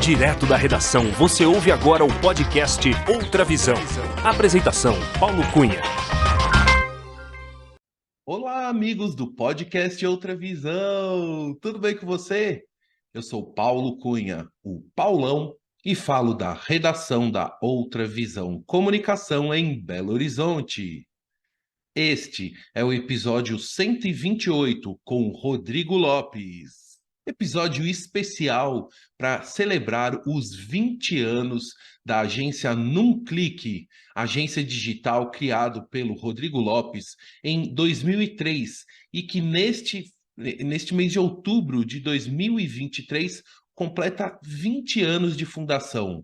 Direto da redação, você ouve agora o podcast Outra Visão. Apresentação, Paulo Cunha. Olá, amigos do podcast Outra Visão. Tudo bem com você? Eu sou Paulo Cunha, o Paulão, e falo da redação da Outra Visão Comunicação em Belo Horizonte. Este é o episódio 128 com Rodrigo Lopes. Episódio especial para celebrar os 20 anos da agência Num Clique, agência digital criado pelo Rodrigo Lopes em 2003 e que neste mês de outubro de 2023 completa 20 anos de fundação.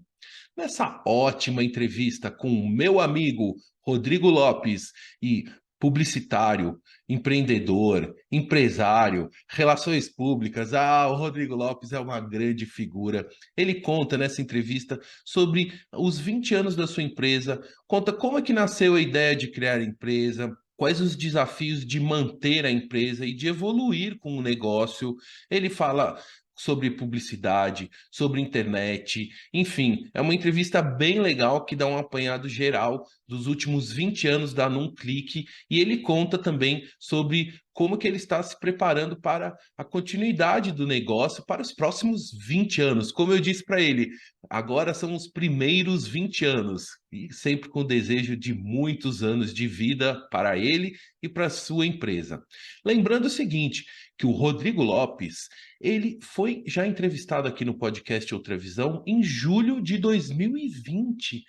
Nessa ótima entrevista com o meu amigo Rodrigo Lopes e publicitário, empreendedor, empresário, relações públicas. O Rodrigo Lopes é uma grande figura. Ele conta nessa entrevista sobre os 20 anos da sua empresa, conta como é que nasceu a ideia de criar a empresa, quais os desafios de manter a empresa e de evoluir com o negócio. Ele fala sobre publicidade, sobre internet, enfim, é uma entrevista bem legal que dá um apanhado geral dos últimos 20 anos da Num Clique e ele conta também sobre como que ele está se preparando para a continuidade do negócio para os próximos 20 anos. Como eu disse para ele, agora são os primeiros 20 anos e sempre com o desejo de muitos anos de vida para ele e para a sua empresa. Lembrando o seguinte, que o Rodrigo Lopes, ele foi já entrevistado aqui no podcast Outra Visão em julho de 2020.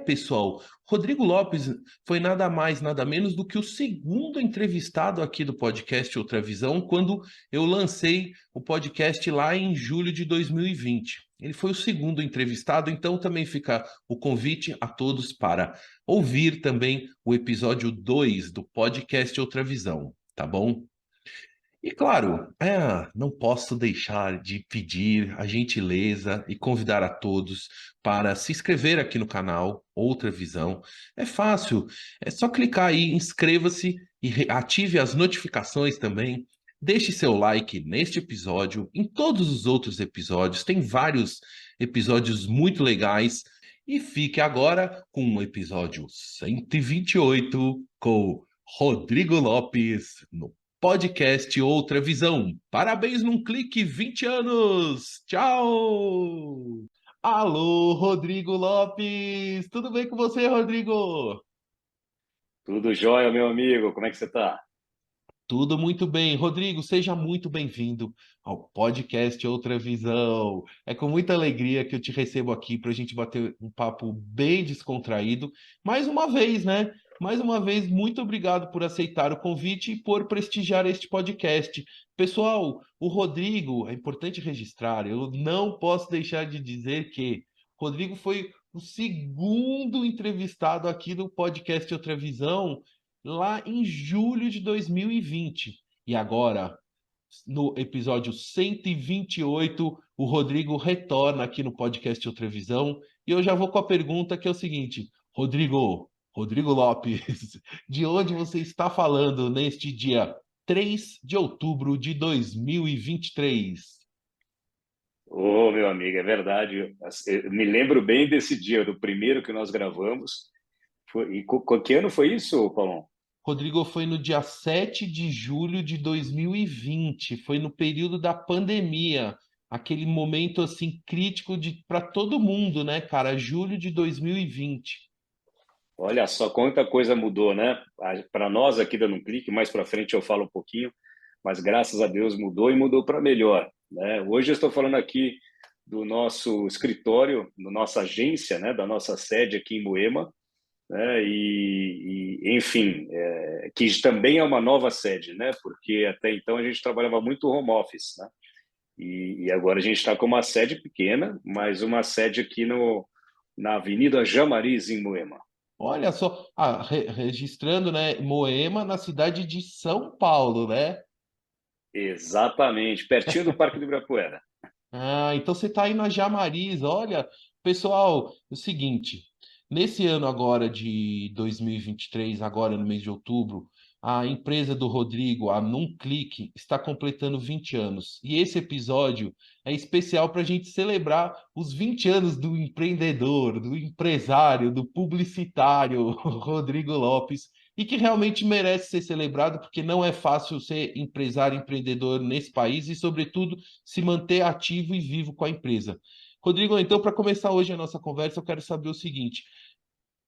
Pessoal, Rodrigo Lopes foi nada mais, nada menos do que o segundo entrevistado aqui do podcast Outra Visão, quando eu lancei o podcast lá em julho de 2020. Ele foi o segundo entrevistado, então também fica o convite a todos para ouvir também o episódio 2 do podcast Outra Visão, tá bom? E claro, não posso deixar de pedir a gentileza e convidar a todos para se inscrever aqui no canal Outra Visão. É fácil, é só clicar aí, inscreva-se e ative as notificações também. Deixe seu like neste episódio, em todos os outros episódios, tem vários episódios muito legais. E fique agora com o episódio 128 com Rodrigo Lopes no podcast Outra Visão. Parabéns Num Clique, 20 anos! Tchau! Alô, Rodrigo Lopes! Tudo bem com você, Rodrigo? Tudo jóia, meu amigo. Como é que você tá? Tudo muito bem. Rodrigo, seja muito bem-vindo ao podcast Outra Visão. É com muita alegria que eu te recebo aqui para a gente bater um papo bem descontraído. Mais uma vez, né? Mais uma vez, muito obrigado por aceitar o convite e por prestigiar este podcast. Pessoal, o Rodrigo, é importante registrar, eu não posso deixar de dizer que Rodrigo foi o segundo entrevistado aqui do podcast Outra Visão lá em julho de 2020. E agora, no episódio 128, o Rodrigo retorna aqui no podcast Outra Visão. E eu já vou com a pergunta que é o seguinte: Rodrigo Lopes, de onde você está falando neste dia 3 de outubro de 2023? Ô, meu amigo, é verdade. Eu me lembro bem desse dia, do primeiro que nós gravamos. Que ano foi isso, Paulão? Rodrigo, foi no dia 7 de julho de 2020, foi no período da pandemia, aquele momento assim crítico para todo mundo, né, cara? Julho de 2020. Olha só quanta coisa mudou, né? Para nós aqui dando um clique, mais para frente eu falo um pouquinho, mas graças a Deus mudou e mudou para melhor, né? Hoje eu estou falando aqui do nosso escritório, da nossa agência, né? Da nossa sede aqui em Moema, né? Enfim, que também é uma nova sede, né? Porque até então a gente trabalhava muito home office, né? E agora a gente está com uma sede pequena, mas uma sede aqui na Avenida Jamariz, em Moema. Olha só, registrando, né, Moema na cidade de São Paulo, né? Exatamente, pertinho do Parque do Ibirapuera. Então você está aí na Jamariz. Olha, pessoal, é o seguinte, Nesse ano agora de 2023, agora no mês de outubro, a empresa do Rodrigo, a Num Clique, está completando 20 anos. E esse episódio é especial para a gente celebrar os 20 anos do empreendedor, do empresário, do publicitário Rodrigo Lopes, e que realmente merece ser celebrado, porque não é fácil ser empresário, empreendedor nesse país e, sobretudo, se manter ativo e vivo com a empresa. Rodrigo, então, para começar hoje a nossa conversa, eu quero saber o seguinte: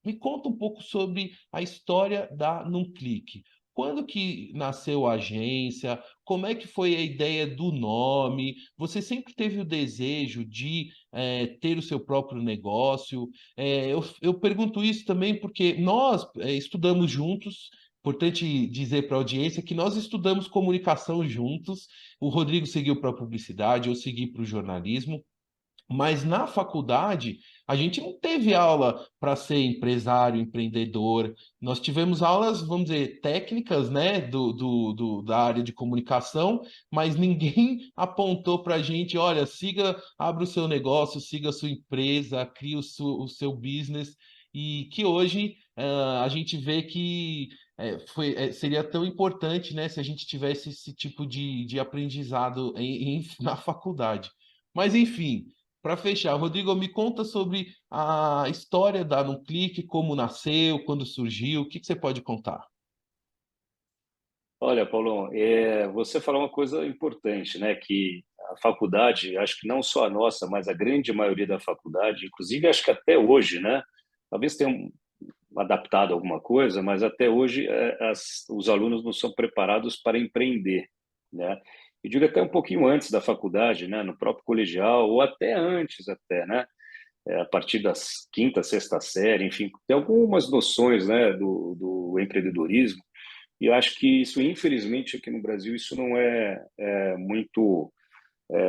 me conta um pouco sobre a história da Num Clique. Quando que nasceu a agência? Como é que foi a ideia do nome? Você sempre teve o desejo de ter o seu próprio negócio? Eu pergunto isso também porque nós estudamos juntos. Importante dizer para a audiência que nós estudamos comunicação juntos. O Rodrigo seguiu para a publicidade, eu segui para o jornalismo. Mas na faculdade, a gente não teve aula para ser empresário, empreendedor. Nós tivemos aulas, vamos dizer, técnicas, né, da área de comunicação, mas ninguém apontou para a gente: olha, siga, abra o seu negócio, siga a sua empresa, crie o seu business. E que hoje a gente vê que seria tão importante, né, se a gente tivesse esse tipo de aprendizado na faculdade. Mas, enfim. Para fechar, Rodrigo, me conta sobre a história da NumClick, como nasceu, quando surgiu, o que você pode contar? Olha, Paulão, você falou uma coisa importante, né? Que a faculdade, acho que não só a nossa, mas a grande maioria da faculdade, inclusive acho que até hoje, né? Talvez tenham adaptado alguma coisa, mas até hoje os alunos não são preparados para empreender, né? Eu digo até um pouquinho antes da faculdade, né? No próprio colegial ou até antes, até, né? A partir das quinta, sexta série, enfim, tem algumas noções, né? Do empreendedorismo. E eu acho que isso, infelizmente, aqui no Brasil, isso não é muito,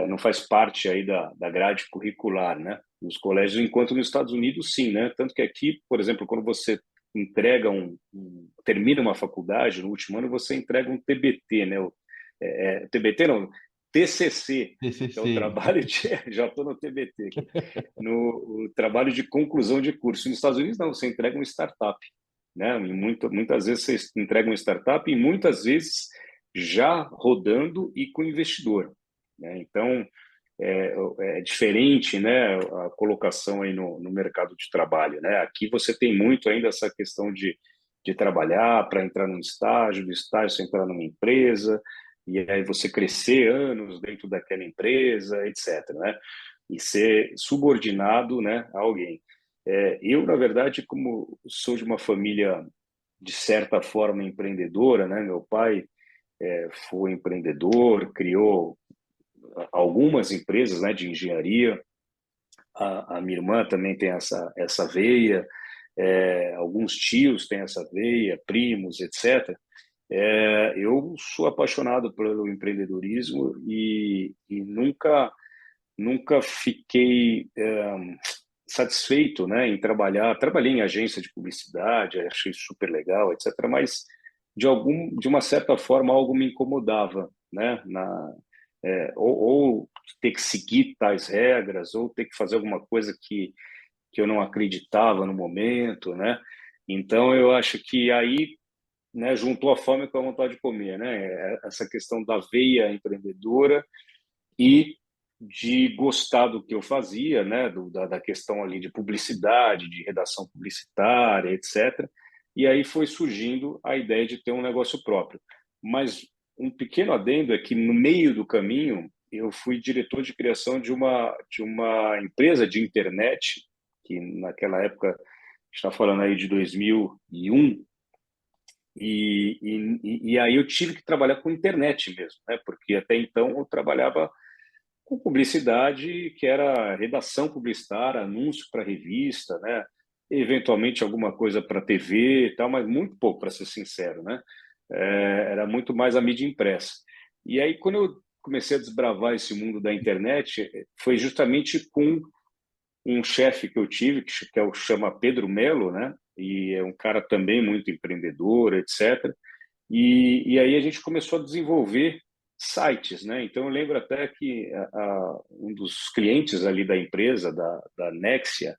não faz parte aí da grade curricular, né? Nos colégios, enquanto nos Estados Unidos, sim, né? Tanto que aqui, por exemplo, quando você entrega termina uma faculdade, no último ano, você entrega um TBT, né? TBT não, TCC, que é o TCC. trabalho de, já estou no TBT aqui, no o trabalho de conclusão de curso. Nos Estados Unidos, não, você entrega um startup, né? E muitas vezes você entrega um startup e muitas vezes já rodando e com investidor, né? Então, é diferente, né, a colocação aí no mercado de trabalho, né? Aqui você tem muito ainda essa questão de trabalhar para entrar num estágio, do estágio você entrar numa empresa, e aí você crescer anos dentro daquela empresa, etc., né? E ser subordinado, né, a alguém. Eu, na verdade, como sou de uma família, de certa forma, empreendedora, né? Meu pai foi empreendedor, criou algumas empresas, né, de engenharia. A minha irmã também tem essa veia, alguns tios têm essa veia, primos, etc. Eu sou apaixonado pelo empreendedorismo e nunca fiquei satisfeito, né, em trabalhar. Trabalhei em agência de publicidade, achei super legal, etc. Mas de uma certa forma algo me incomodava, né, ou ter que seguir tais regras, ou ter que fazer alguma coisa que eu não acreditava no momento, né? Então eu acho que aí, né, juntou a fome com a vontade de comer, né? Essa questão da veia empreendedora e de gostar do que eu fazia, né, da questão ali de publicidade, de redação publicitária, etc. E aí foi surgindo a ideia de ter um negócio próprio. Mas um pequeno adendo é que no meio do caminho eu fui diretor de criação de uma empresa de internet que naquela época está falando aí de 2001 e aí eu tive que trabalhar com internet mesmo, né? Porque até então eu trabalhava com publicidade, que era redação publicitária, anúncio para revista, né? Eventualmente alguma coisa para TV e tal, mas muito pouco, para ser sincero, né? Era muito mais a mídia impressa. E aí, quando eu comecei a desbravar esse mundo da internet, foi justamente com um chefe que eu tive, chama Pedro Melo, né? E é um cara também muito empreendedor, etc. E aí a gente começou a desenvolver sites, né? Então eu lembro até que um dos clientes ali da empresa, da Nexia,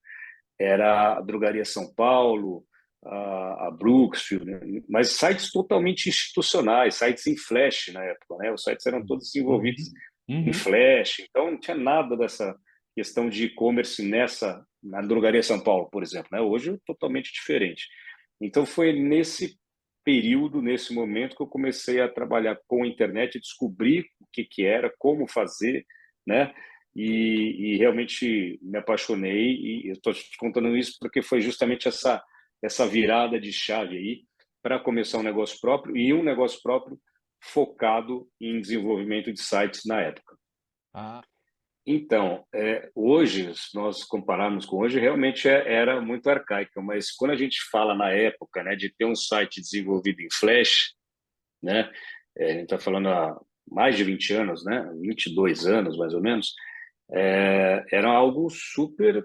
era a Drogaria São Paulo, a Brookfield, né? Mas sites totalmente institucionais, sites em flash na época, né? Os sites eram todos desenvolvidos Uhum. em Uhum. flash, então não tinha nada dessa questão de e-commerce na Drogaria São Paulo, por exemplo, né? Hoje é totalmente diferente. Então foi nesse período, nesse momento que eu comecei a trabalhar com a internet, descobrir o que era, como fazer, né? E realmente me apaixonei e eu estou te contando isso porque foi justamente essa virada de chave aí para começar um negócio próprio e um negócio próprio focado em desenvolvimento de sites na época. Ah, Então, hoje, se nós compararmos com hoje, realmente era muito arcaica, mas quando a gente fala na época, né, de ter um site desenvolvido em Flash, né, a gente está falando há mais de 20 anos, né, 22 anos mais ou menos, era algo super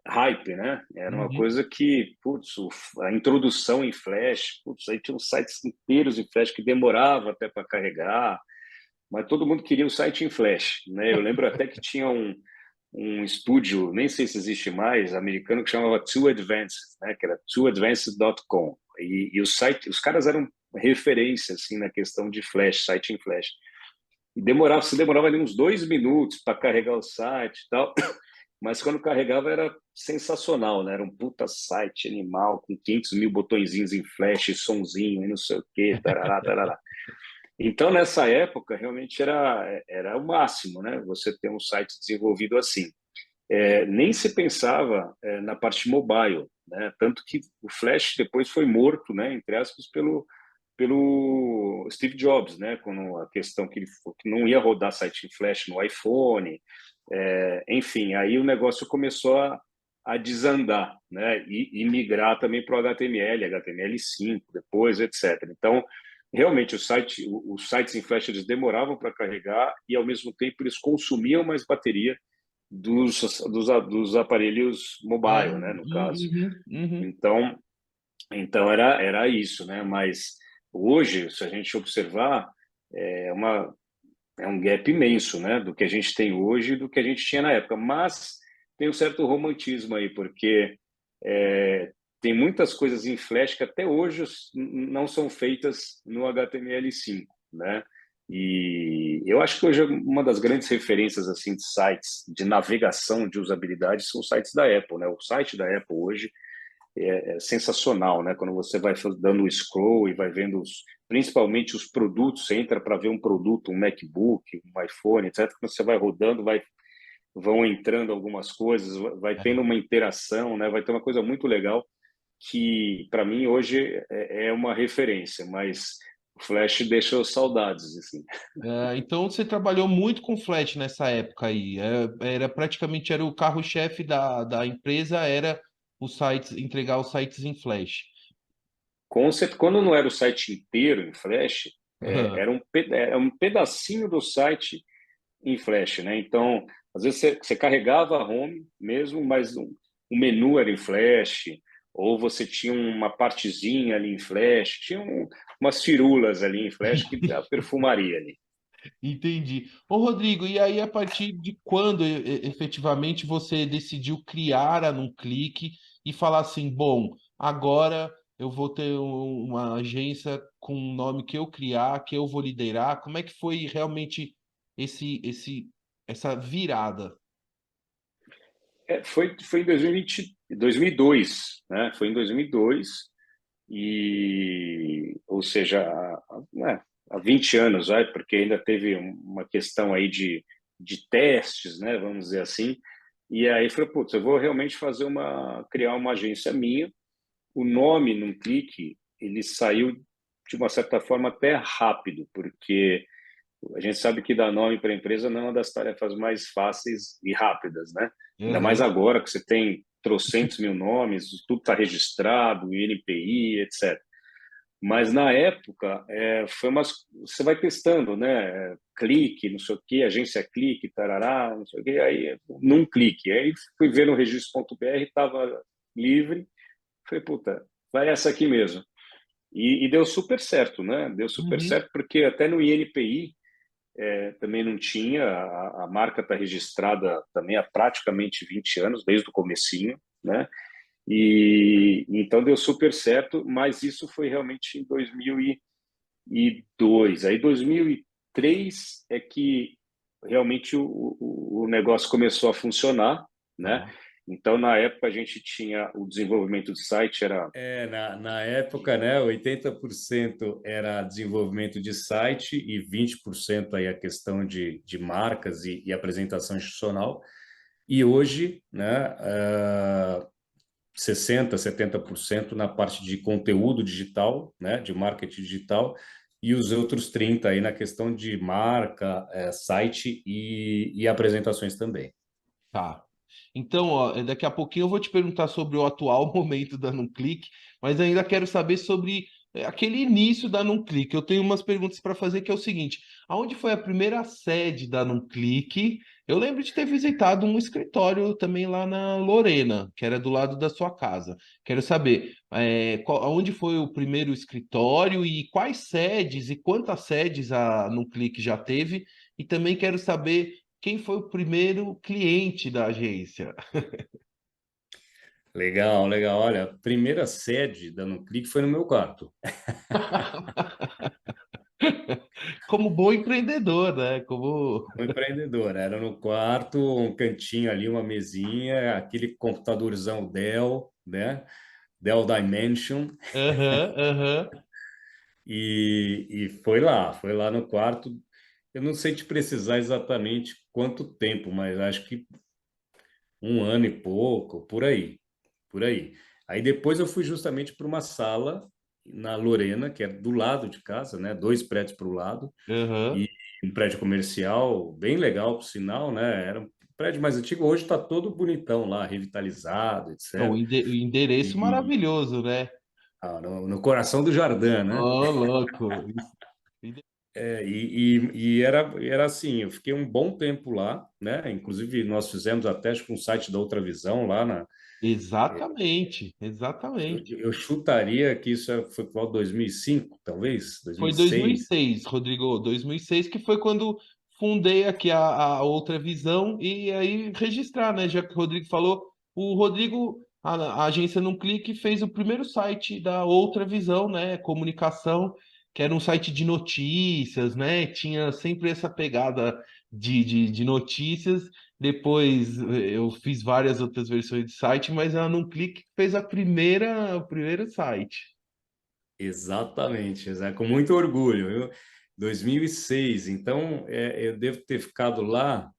hype, né? Era uma uhum. coisa que, putz, a introdução em Flash, putz, aí tinha uns sites inteiros em Flash que demorava até para carregar, mas todo mundo queria o site em Flash, né? Eu lembro até que tinha um estúdio, nem sei se existe mais, americano, que chamava Too Advanced, né? Que era tooadvanced.com. E o site, os caras eram referência, assim, na questão de Flash, site em Flash. E demorava ali uns 2 minutos para carregar o site e tal. Mas quando carregava era sensacional, né? Era um puta site animal, com 500 mil botõezinhos em flash, sonzinho e não sei o quê, tarará, tarará. Então, nessa época, realmente era o máximo, né? Você ter um site desenvolvido assim. Nem se pensava na parte mobile, né? Tanto que o Flash depois foi morto, né? Entre aspas, pelo Steve Jobs, né? Quando a questão que ele que não ia rodar site em Flash no iPhone, enfim, aí o negócio começou a desandar, né? E migrar também para o HTML, HTML5 depois, etc. Então, realmente, os sites em Flash eles demoravam para carregar e, ao mesmo tempo, eles consumiam mais bateria dos aparelhos Ah, mobile, né? No caso. uhum, uhum. Então, era isso, né? Mas hoje, se a gente observar, é uma é um gap imenso, né, do que a gente tem hoje e do que a gente tinha na época. Mas tem um certo romantismo aí, porque é, tem muitas coisas em Flash que até hoje não são feitas no HTML5, né? E eu acho que hoje uma das grandes referências assim de sites de navegação, de usabilidade, são os sites da Apple, né? O site da Apple hoje é sensacional, né? Quando você vai dando o scroll e vai vendo principalmente os produtos, você entra para ver um produto, um MacBook, um iPhone, etc. Quando você vai rodando, vão entrando algumas coisas, vai tendo uma interação, né? Vai ter uma coisa muito legal que, para mim, hoje é uma referência, mas o Flash deixou saudades, assim. Então você trabalhou muito com Flash nessa época aí. Era praticamente era o carro-chefe da empresa, era os sites, entregar os sites em Flash. Quando não era o site inteiro em Flash, era um pedacinho do site em Flash, né? Então, às vezes você carregava a home mesmo, mas o menu era em Flash, ou você tinha uma partezinha ali em Flash, tinha umas firulas ali em Flash que a perfumaria ali. Entendi. Ô, Rodrigo, e aí a partir de quando efetivamente você decidiu criar a Num Clique e falar assim, bom, agora eu vou ter uma agência com um nome que eu criar, que eu vou liderar. Como é que foi realmente essa virada? Foi em 2020, 2002, né? Foi em 2002 ou seja, há 20 anos, vai, porque ainda teve uma questão aí de testes, né? Vamos dizer assim. E aí falei, putz, eu vou realmente criar uma agência minha. O nome, num clique, ele saiu de uma certa forma até rápido, porque a gente sabe que dar nome para a empresa não é uma das tarefas mais fáceis e rápidas, né? Ainda mais Aham. agora que você tem trocentos mil nomes, tudo está registrado, INPI, etc. Mas na época, você vai testando, né? Clique, não sei o quê, agência clique, tarará, não sei o quê, aí num clique. Aí fui ver no registro.br, estava livre, falei, puta, vai essa aqui mesmo. E deu super certo, né? Deu super Uhum. certo, porque até no INPI também não tinha, a marca está registrada também há praticamente 20 anos, desde o comecinho, né? E então deu super certo, mas isso foi realmente em 2002. Aí 2003 é que realmente o negócio começou a funcionar, né? Tá. Então, na época, a gente tinha o desenvolvimento de site, era Na época, né, 80% era desenvolvimento de site e 20% aí a questão de marcas e apresentação institucional. E hoje, né, 60%, 70% na parte de conteúdo digital, né, de marketing digital, e os outros 30% aí na questão de marca, site e apresentações também. Tá. Então, ó, daqui a pouquinho eu vou te perguntar sobre o atual momento da NumClick, mas ainda quero saber sobre aquele início da NumClick. Eu tenho umas perguntas para fazer que é o seguinte: aonde foi a primeira sede da NumClick? Eu lembro de ter visitado um escritório também lá na Lorena, que era do lado da sua casa. Quero saber aonde foi o primeiro escritório e quais sedes e quantas sedes a NumClick já teve. E também quero saber quem foi o primeiro cliente da agência. Legal, legal. Olha, a primeira sede da NuClick foi no meu quarto. Como bom empreendedor, né? Como. Um empreendedor, era no quarto, um cantinho ali, uma mesinha, aquele computadorzão Dell, né? Dell Dimension, Aham, aham. e foi lá no quarto. Eu não sei te precisar exatamente quanto tempo, mas acho que um ano e pouco, por aí, por aí. Aí depois eu fui justamente para uma sala na Lorena, que é do lado de casa, né? 2 prédios para o lado, Aham. e um prédio comercial bem legal, por sinal, né? Era um prédio mais antigo, hoje está todo bonitão lá, revitalizado, O etc. o endereço E maravilhoso, né? no coração do Jardim, né? Ô, louco. Era assim, eu fiquei um bom tempo lá, né? Inclusive, nós fizemos até acho que um site da Outra Visão lá na. Exatamente, exatamente. Eu chutaria que foi por volta de 2005, talvez, Foi 2006. 2006, Rodrigo, 2006 que foi quando fundei aqui a Outra Visão e aí registrar, né? Já que o Rodrigo falou, o Rodrigo, a agência Num Clique, fez o primeiro site da Outra Visão, né? Comunicação, que era um site de notícias, né? Tinha sempre essa pegada de notícias. Depois eu fiz várias outras versões de site, mas a Num Clique fez o primeiro site. Exatamente, com muito orgulho. 2006, então eu devo ter ficado lá.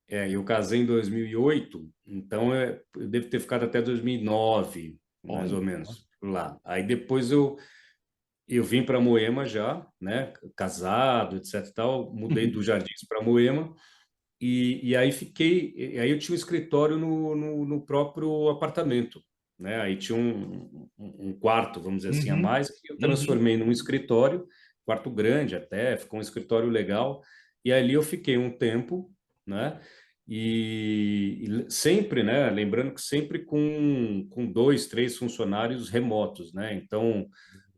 Eu casei em 2008, então eu devo ter ficado até 2009, mais ou Olha. menos, lá. Aí depois eu vim para Moema já, né, casado, etc. e tal, mudei do Jardins para Moema e aí fiquei. E aí eu tinha um escritório no próprio apartamento, né? Aí tinha um quarto, vamos dizer assim, a Uhum, mais que eu uhum. transformei num escritório, quarto grande até, ficou um escritório legal. E ali eu fiquei um tempo, né? E sempre, né? Lembrando que sempre com 2, 3 funcionários remotos, né? Então,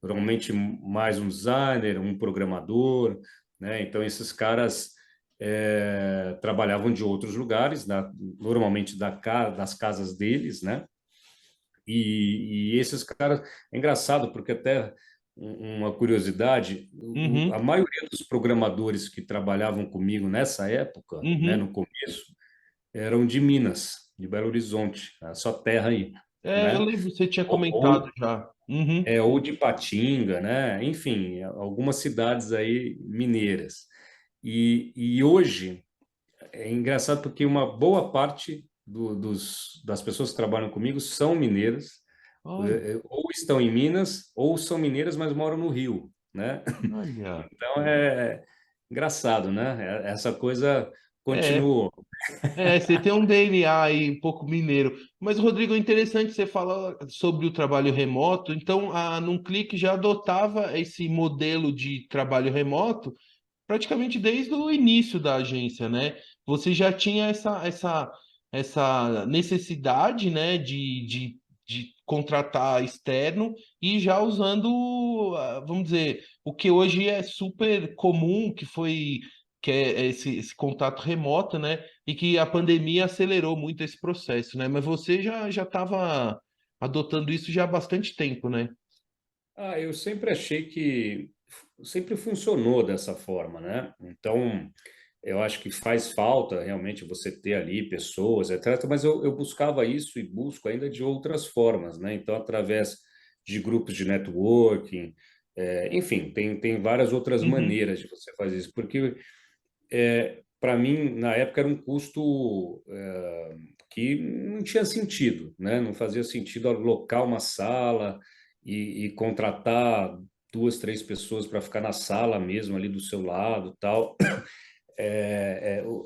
normalmente mais um designer, um programador, né? Então, esses caras trabalhavam de outros lugares, normalmente das casas deles, né? E esses caras, é engraçado, porque até uma curiosidade, a Uhum, maioria dos programadores que trabalhavam comigo nessa época, né, uhum. no começo, eram de Minas, de Belo Horizonte, a sua terra aí, É, eu né? lembro, você tinha Ou, comentado ou, já. Uhum. ou de Patinga, né? Enfim, algumas cidades aí mineiras. E hoje é engraçado porque uma boa parte das pessoas que trabalham comigo são mineiras, Olha, ou estão em Minas, ou são mineiras, mas moram no Rio, né? olha. Então é engraçado, né? Essa coisa É, continuou. você tem um DNA aí um pouco mineiro. Mas, Rodrigo, é interessante você falar sobre o trabalho remoto. Então, a Num Clique já adotava esse modelo de trabalho remoto praticamente desde o início da agência, né? Você já tinha essa necessidade, né, de contratar externo e já usando, vamos dizer, o que hoje é super comum, que foi que é esse contato remoto, né? E que a pandemia acelerou muito esse processo, né? Mas você já estava adotando isso já há bastante tempo, né? Eu sempre achei que sempre funcionou dessa forma, né? Então, eu acho que faz falta realmente você ter ali pessoas, etc. Mas eu buscava isso e busco ainda de outras formas, né? Então, através de grupos de networking, enfim, tem várias outras Uhum. maneiras de você fazer isso, porque para mim, na época, era um custo que não tinha sentido, né? Não fazia sentido alocar uma sala e contratar duas, três pessoas para ficar na sala mesmo ali do seu lado, tal.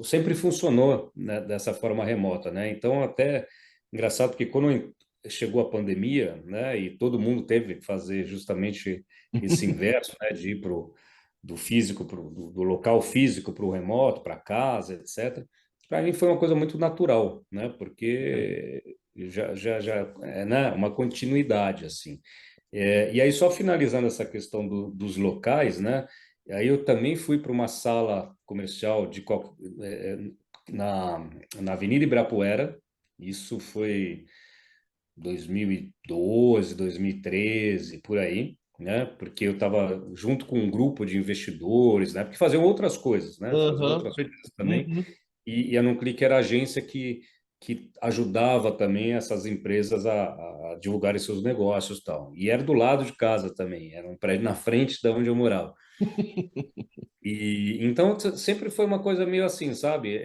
Sempre funcionou, né, dessa forma remota, né? Então, até engraçado porque quando chegou a pandemia, né, e todo mundo teve que fazer justamente esse inverso, né, de ir do físico do local físico para o remoto, para casa, etc. Para mim foi uma coisa muito natural, né? Porque já é, né, uma continuidade assim. E aí só finalizando essa questão dos locais, né? Aí eu também fui para uma sala comercial na, na Avenida Ibirapuera. Isso foi 2012, 2013, por aí, né? Porque eu estava junto com um grupo de investidores, né? Porque faziam outras coisas, né? Faziam Aham. outras coisas também. Uhum. E a Nuclick era a agência que ajudava também essas empresas a divulgarem seus negócios e tal. E era do lado de casa também, era um prédio na frente da onde eu morava. E então sempre foi uma coisa meio assim, sabe?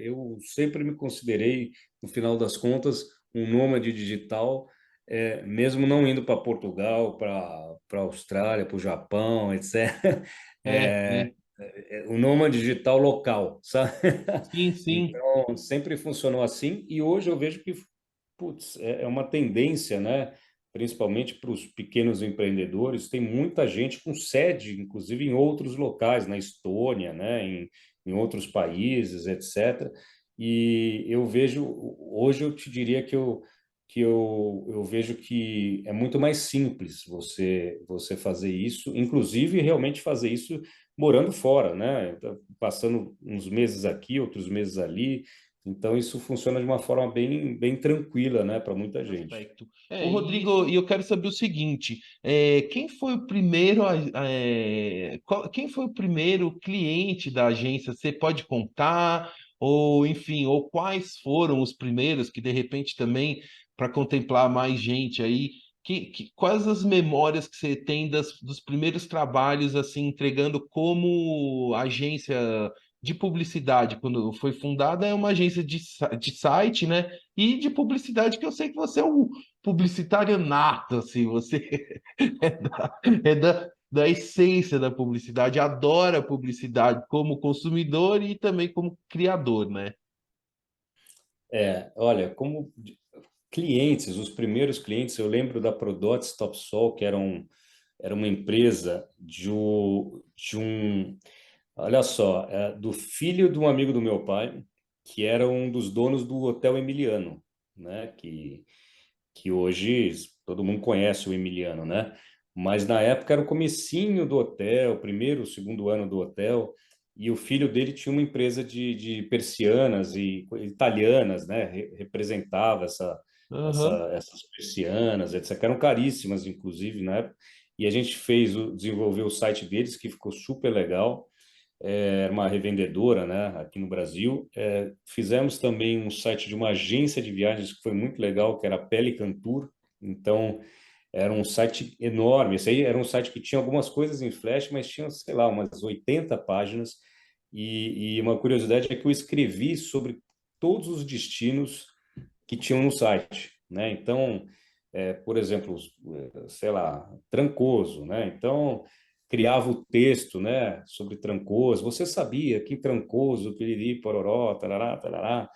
Eu sempre me considerei, no final das contas, um nômade digital, mesmo não indo para Portugal, para Austrália, para o Japão, etc. É, É, é. um nômade digital local, sabe? Sim, sim. Então sempre funcionou assim e hoje eu vejo que, putz, é uma tendência, né? Principalmente para os pequenos empreendedores, tem muita gente com sede, inclusive em outros locais, na Estônia, né, em outros países, etc. E eu vejo, hoje eu te diria que eu vejo que é muito mais simples você fazer isso, inclusive realmente fazer isso morando fora, né? Então, passando uns meses aqui, outros meses ali. Então, isso funciona de uma forma bem tranquila, né, para muita gente. Aspecto. Ô, Rodrigo, e eu quero saber o seguinte: quem foi o primeiro, quem foi o primeiro cliente da agência? Você pode contar? Ou, enfim, ou quais foram os primeiros que de repente também para contemplar mais gente aí? Quais as memórias que você tem dos primeiros trabalhos assim entregando como agência de publicidade quando foi fundada? É uma agência de site, né? E de publicidade, que eu sei que você é um publicitário nato, assim, você da essência da publicidade, adora publicidade como consumidor e também como criador, né? Olha, como clientes, os primeiros clientes, eu lembro da Prodots Topsol, que era uma empresa olha só, do filho de um amigo do meu pai, que era um dos donos do Hotel Emiliano, né? Que hoje todo mundo conhece o Emiliano, né? Mas na época era o comecinho do hotel, primeiro, segundo ano do hotel, e o filho dele tinha uma empresa de persianas e italianas, né? Representava Aham. essas persianas, etc., que eram caríssimas, inclusive, na época. E a gente desenvolveu o site deles, que ficou super legal. Era uma revendedora, né, aqui no Brasil. Fizemos também um site de uma agência de viagens que foi muito legal, que era a Pelican Tour. Então, era um site enorme. Esse aí era um site que tinha algumas coisas em Flash, mas tinha, sei lá, umas 80 páginas. E uma curiosidade é que eu escrevi sobre todos os destinos que tinham no site, né? Então, por exemplo, sei lá, Trancoso, né? Então, criava o texto, né, sobre Trancoso. Você sabia que Trancoso, Piriri, Pororó, tarará, tarará.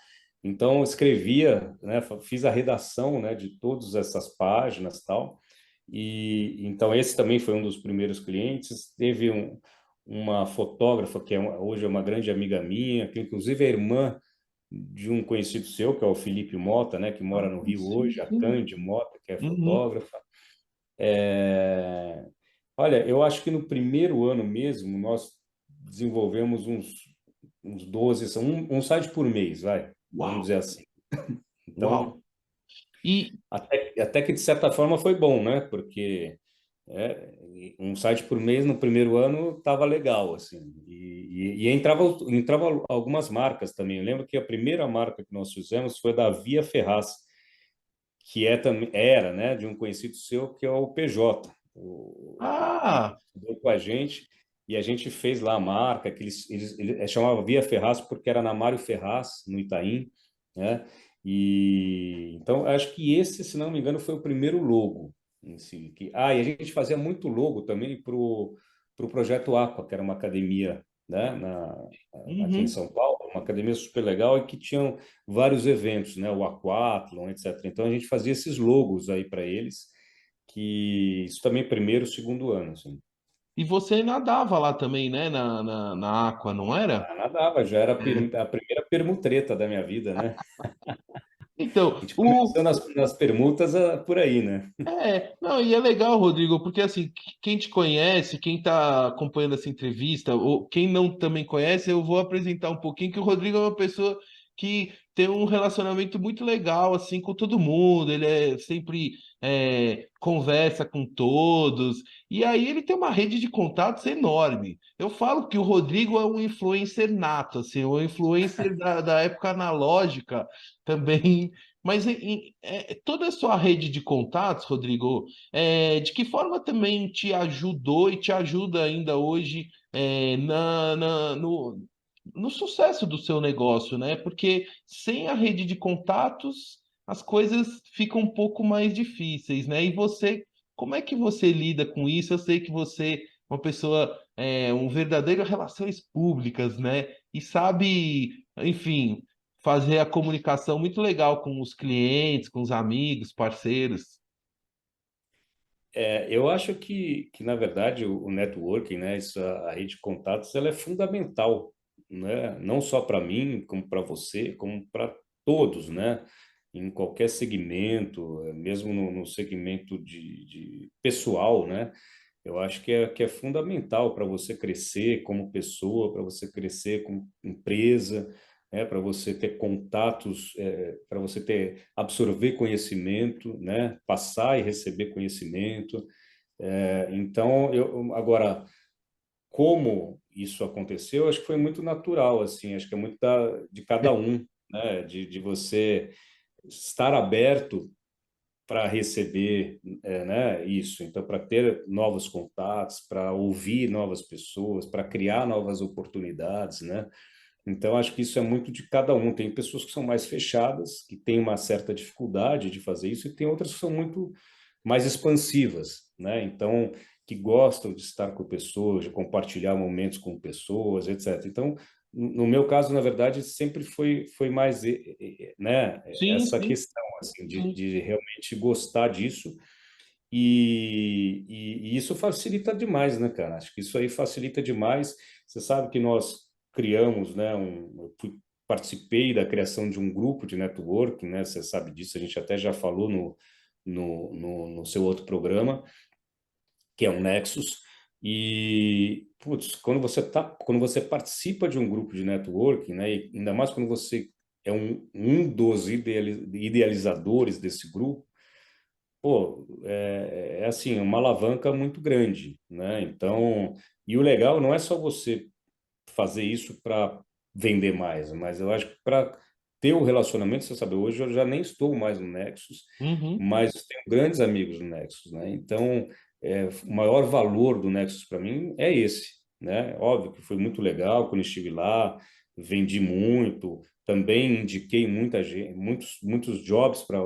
Então, eu escrevia, né, fiz a redação, né, de todas essas páginas, tal. E então esse também foi um dos primeiros clientes. Teve uma fotógrafa que hoje é uma grande amiga minha, que inclusive é irmã de um conhecido seu, que é o Felipe Mota, né, que Ah, mora no Rio sim, hoje, a sim. Cande Mota, que é Uhum. fotógrafa. Olha, eu acho que no primeiro ano mesmo nós desenvolvemos uns 12, são um site por mês, vai, vamos Uau, dizer assim. Então, uau. E até que de certa forma foi bom, né? Porque um site por mês no primeiro ano estava legal, assim. E entrava algumas marcas também. Eu lembro que a primeira marca que nós fizemos foi da Via Ferraz, que era, né, de um conhecido seu, que é o PJ. Ele ah, estudou com a gente e a gente fez lá a marca, que ele chamava Via Ferraz porque era na Mário Ferraz, no Itaim, né? E então acho que esse, se não me engano, foi o primeiro logo em si. E a gente fazia muito logo também pro projeto Aqua, que era uma academia, né, aqui em uhum. São Paulo, uma academia super legal e que tinham vários eventos, né, o Aquathlon, etc. Então a gente fazia esses logos aí para eles, que isso também primeiro, segundo ano, assim. E você nadava lá também, né? Na Aqua, não era? Nadava, já era É. a primeira permutreta da minha vida, né? Então, A gente começou nas permutas por aí, né? não, e é legal, Rodrigo, porque assim, quem te conhece, quem está acompanhando essa entrevista, ou quem não também conhece, eu vou apresentar um pouquinho que o Rodrigo é uma pessoa que tem um relacionamento muito legal, assim, com todo mundo, ele sempre conversa com todos, e aí ele tem uma rede de contatos enorme. Eu falo que o Rodrigo é um influencer nato, assim, um influencer da época analógica também. Mas toda a sua rede de contatos, Rodrigo, de que forma também te ajudou e te ajuda ainda hoje no sucesso do seu negócio, né? Porque sem a rede de contatos, as coisas ficam um pouco mais difíceis, né? E você, como é que você lida com isso? Eu sei que você é uma pessoa, um verdadeiro relações públicas, né? E sabe, enfim, fazer a comunicação muito legal com os clientes, com os amigos, parceiros. Eu acho que na verdade, o networking, né, isso, a rede de contatos, ela é fundamental, né? Não só para mim, como para você, como para todos, né? Em qualquer segmento, mesmo no segmento de pessoal, né? Eu acho que é fundamental para você crescer como pessoa, para você crescer como empresa, né? Para você ter contatos, para você ter absorver conhecimento, né? Passar e receber conhecimento. Então, agora, como isso aconteceu, acho que foi muito natural, assim, acho que é muito de cada um, né? De você estar aberto para receber, né, isso. Então, para ter novos contatos, para ouvir novas pessoas, para criar novas oportunidades, né? Então, acho que isso é muito de cada um. Tem pessoas que são mais fechadas, que têm uma certa dificuldade de fazer isso, e tem outras que são muito mais expansivas, né? Então, que gostam de estar com pessoas, de compartilhar momentos com pessoas, etc. Então, no meu caso, na verdade, sempre foi mais, né, Sim, essa sim, questão, assim, sim. de realmente gostar disso. E isso facilita demais, né, cara? Acho que isso aí facilita demais. Você sabe que nós criamos, né, participei da criação de um grupo de networking, né? Você sabe disso, a gente até já falou no seu outro programa, que é um Nexus. E, putz, quando você participa de um grupo de networking, né, e ainda mais quando você é um dos idealizadores desse grupo, pô, é assim, uma alavanca muito grande, né? Então, e o legal não é só você fazer isso para vender mais, mas eu acho que para ter o relacionamento, você sabe, hoje eu já nem estou mais no Nexus, Uhum. mas tenho grandes amigos no Nexus, né? Então, o maior valor do Nexus para mim é esse, né? Óbvio que foi muito legal quando estive lá, vendi muito, também indiquei muita gente, muitos jobs para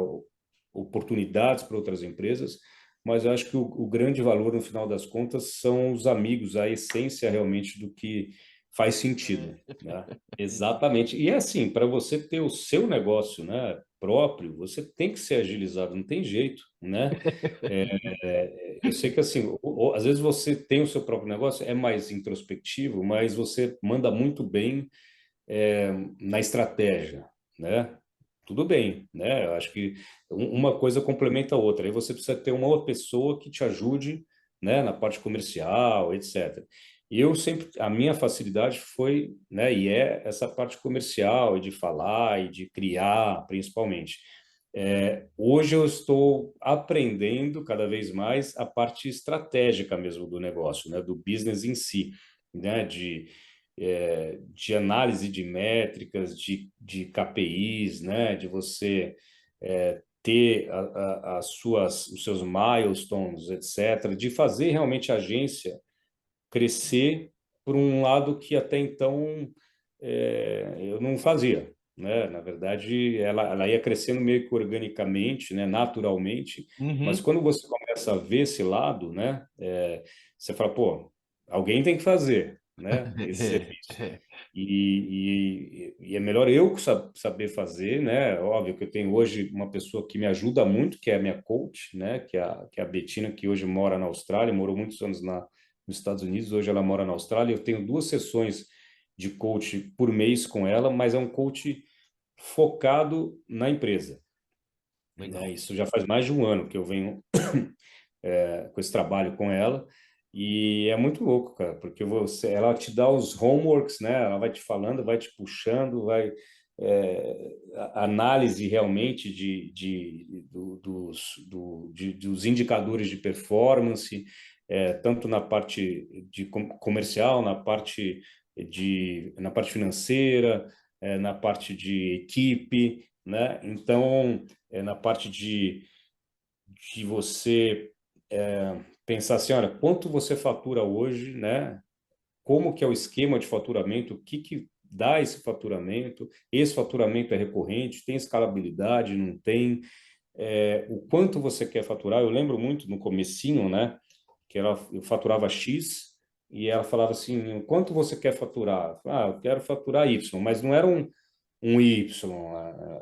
oportunidades para outras empresas, mas eu acho que o grande valor no final das contas são os amigos, a essência realmente do que faz sentido, né? Exatamente. E é assim, para você ter o seu negócio, né, próprio, você tem que ser agilizado, não tem jeito, né? Eu sei que assim, às vezes você tem o seu próprio negócio, é mais introspectivo, mas você manda muito bem na estratégia, né? Tudo bem, né? Eu acho que uma coisa complementa a outra. Aí você precisa ter uma outra pessoa que te ajude, né, na parte comercial, etc. Eu sempre, a minha facilidade foi, né, e é essa parte comercial, e de falar, e de criar, principalmente. Hoje eu estou aprendendo cada vez mais a parte estratégica mesmo do negócio, né, do business em si, né, de análise de métricas, de KPIs, né, de você ter os seus milestones, etc., de fazer realmente a agência crescer por um lado que até então eu não fazia, né? Na verdade, ela ia crescendo meio que organicamente, né? Naturalmente, mas Uhum. quando você começa a ver esse lado, né? Você fala, pô, alguém tem que fazer, né? Esse serviço. E é melhor eu saber fazer, né? Óbvio que eu tenho hoje uma pessoa que me ajuda muito, que é a minha coach, né? Que é a Betina, que hoje mora na Austrália, morou muitos anos nos Estados Unidos, hoje ela mora na Austrália. Eu tenho 2 sessões de coach por mês com ela, mas é um coach focado na empresa, né? Legal. Isso já faz mais de um ano que eu venho com esse trabalho com ela. E é muito louco, cara, porque ela te dá os homeworks, né? Ela vai te falando, vai te puxando, análise realmente dos indicadores de performance, tanto na parte de comercial, na parte financeira, na parte de equipe, né? Então, na parte de você pensar assim, olha, quanto você fatura hoje, né? Como que é o esquema de faturamento, o que dá esse faturamento é recorrente, tem escalabilidade, não tem, o quanto você quer faturar. Eu lembro muito no comecinho, né? Que eu faturava X e ela falava assim, quanto você quer faturar? Eu falava, eu quero faturar Y, mas não era um Y,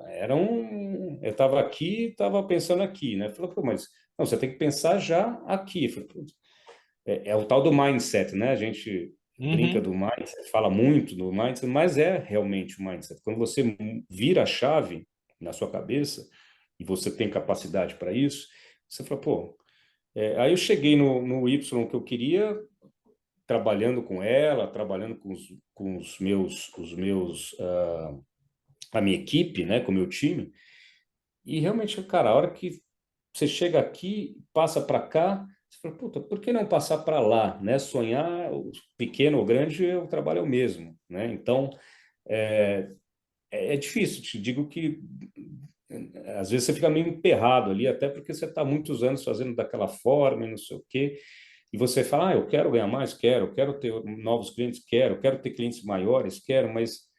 era eu estava aqui, estava pensando aqui, né? Falei, pô, mas não, você tem que pensar já aqui. Falei, pô, é o tal do mindset, né? A gente brinca Uhum. do mindset, fala muito do mindset, mas é realmente o mindset. Quando você vira a chave na sua cabeça e você tem capacidade para isso, você fala, pô, aí eu cheguei no Y que eu queria, trabalhando com ela, trabalhando com a minha equipe, né, com o meu time, e realmente, cara, a hora que você chega aqui, passa para cá, você fala, puta, por que não passar para lá, né? Sonhar, pequeno ou grande, o trabalho é o mesmo, né? Então, é, é difícil, te digo que às vezes você fica meio emperrado ali, até porque você está muitos anos fazendo daquela forma e não sei o quê, e você fala, eu quero ganhar mais, quero ter novos clientes, quero ter clientes maiores, quero, mas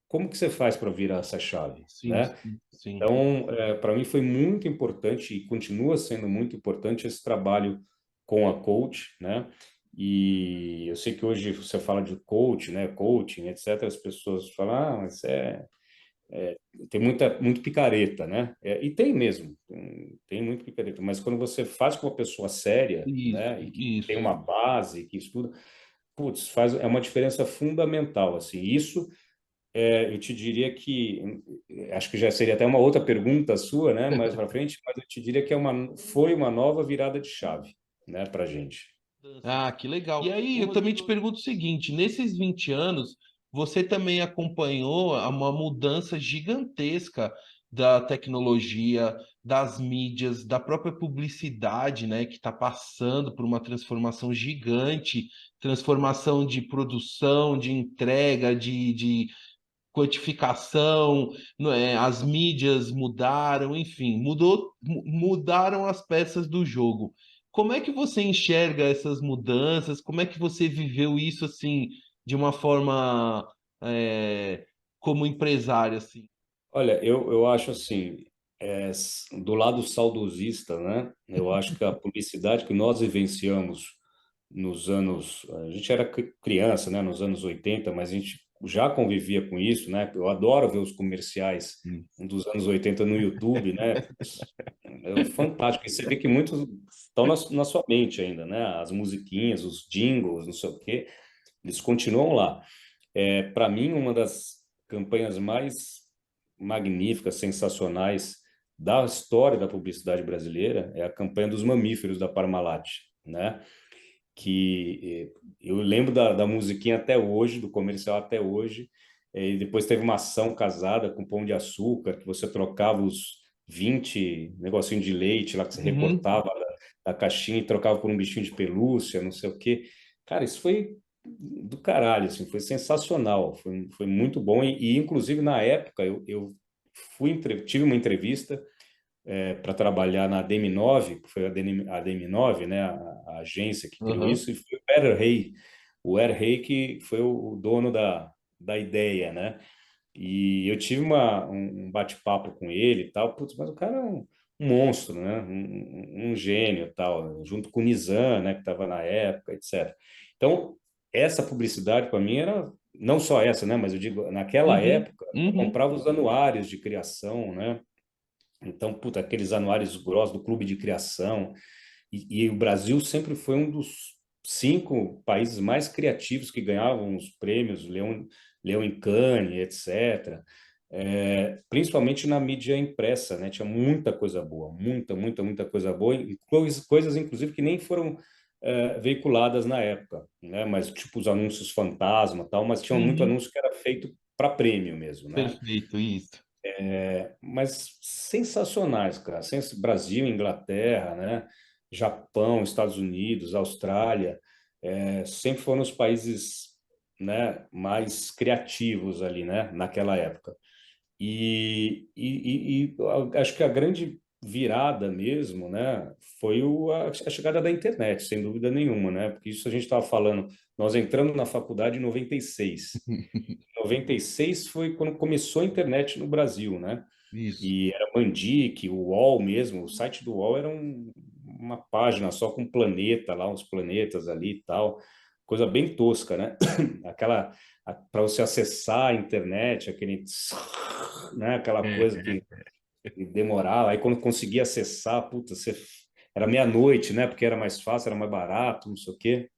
como que você faz para virar essa chave, Sim, né? sim, sim. Então, para mim foi muito importante e continua sendo muito importante esse trabalho com a coach, né? E eu sei que hoje você fala de coach, né? Coaching, etc. As pessoas falam, mas tem muito picareta, né? E tem mesmo, tem muito picareta. Mas quando você faz com uma pessoa séria, Isso, né? E que tem isso. uma base, que estuda, putz, é uma diferença fundamental, assim. Isso eu te diria que, acho que já seria até uma outra pergunta sua, né, mais para frente, mas eu te diria que foi uma nova virada de chave, né, para gente. Ah, que legal. E aí, eu também te pergunto o seguinte: nesses 20 anos, você também acompanhou uma mudança gigantesca da tecnologia, das mídias, da própria publicidade, né, que está passando por uma transformação gigante, transformação de produção, de entrega, de quantificação, não é? As mídias mudaram, enfim, mudaram as peças do jogo. Como é que você enxerga essas mudanças? Como é que você viveu isso assim de uma forma como empresário assim? Olha, eu acho assim, do lado saudosista, né, eu acho que a publicidade que nós vivenciamos nos anos, a gente era criança, né, nos anos 80, mas a gente já convivia com isso, né? Eu adoro ver os comerciais Hum. dos anos 80 no YouTube, né? É fantástico. E você vê que muitos estão na sua mente ainda, né? As musiquinhas, os jingles, não sei o quê, eles continuam lá. Para mim, uma das campanhas mais magníficas, sensacionais da história da publicidade brasileira é a campanha dos mamíferos da Parmalat, né? eu lembro da musiquinha até hoje, do comercial até hoje. E depois teve uma ação casada com Pão de Açúcar, que você trocava os 20 negocinho de leite lá que você Uhum. recortava da caixinha e trocava por um bichinho de pelúcia, não sei o quê. Cara, isso foi do caralho, assim, foi sensacional, foi muito bom. E inclusive, na época, eu tive uma entrevista para trabalhar na DM9, que foi a DM9, né, a agência que criou Aham. isso, e foi o Er Rey que foi o dono da ideia, né? E eu tive um bate-papo com ele e tal, putz, mas o cara é um monstro, né? Um gênio e tal, junto com o Nizam, né, que estava na época, etc. Então, essa publicidade para mim era não só essa, né, mas eu digo, naquela Uhum. época, eu Uhum. comprava os anuários de criação, né? Então, puta, aqueles anuários grossos do Clube de Criação. E o Brasil sempre foi um dos 5 países mais criativos que ganhavam os prêmios, Leão em Cannes, etc. Principalmente na mídia impressa, né? Tinha muita coisa boa, muita coisa boa, e coisas, inclusive, que nem foram veiculadas na época, né? Mas, tipo, os anúncios fantasma, tal, mas tinha muito Uhum. anúncio que era feito para prêmio mesmo, né? Perfeito, isso. Mas sensacionais, cara. Brasil, Inglaterra, né? Japão, Estados Unidos, Austrália, sempre foram os países, né, mais criativos ali, né, naquela época. E eu acho que a grande virada mesmo, né, foi a chegada da internet, sem dúvida nenhuma, né? Porque isso a gente estava falando, nós entramos na faculdade em 96. 96 foi quando começou a internet no Brasil, né? Isso. E era Mandic, o UOL mesmo, o site do UOL era uma página só com planeta lá, uns planetas ali e tal, coisa bem tosca, né? Aquela, para você acessar a internet, né? Aquela coisa É. que demorava, aí quando conseguia acessar, puta, era meia-noite, né? Porque era mais fácil, era mais barato, não sei o quê.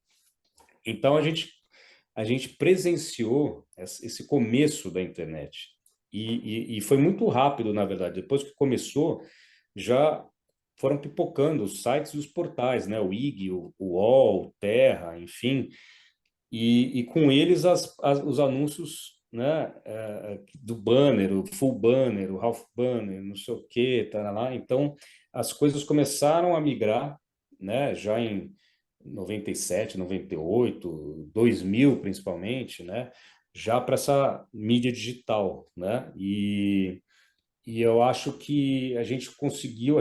Então a gente presenciou esse começo da internet. E foi muito rápido, na verdade. Depois que começou, já foram pipocando os sites e os portais, né? O IG, o UOL, o Terra, enfim. E com eles os anúncios, né? Do banner, o full banner, o half banner, não sei o quê, tá lá. Então, as coisas começaram a migrar, né? Já em 97, 98, 2000 principalmente, né? Já para essa mídia digital, né? E eu acho que a gente conseguiu,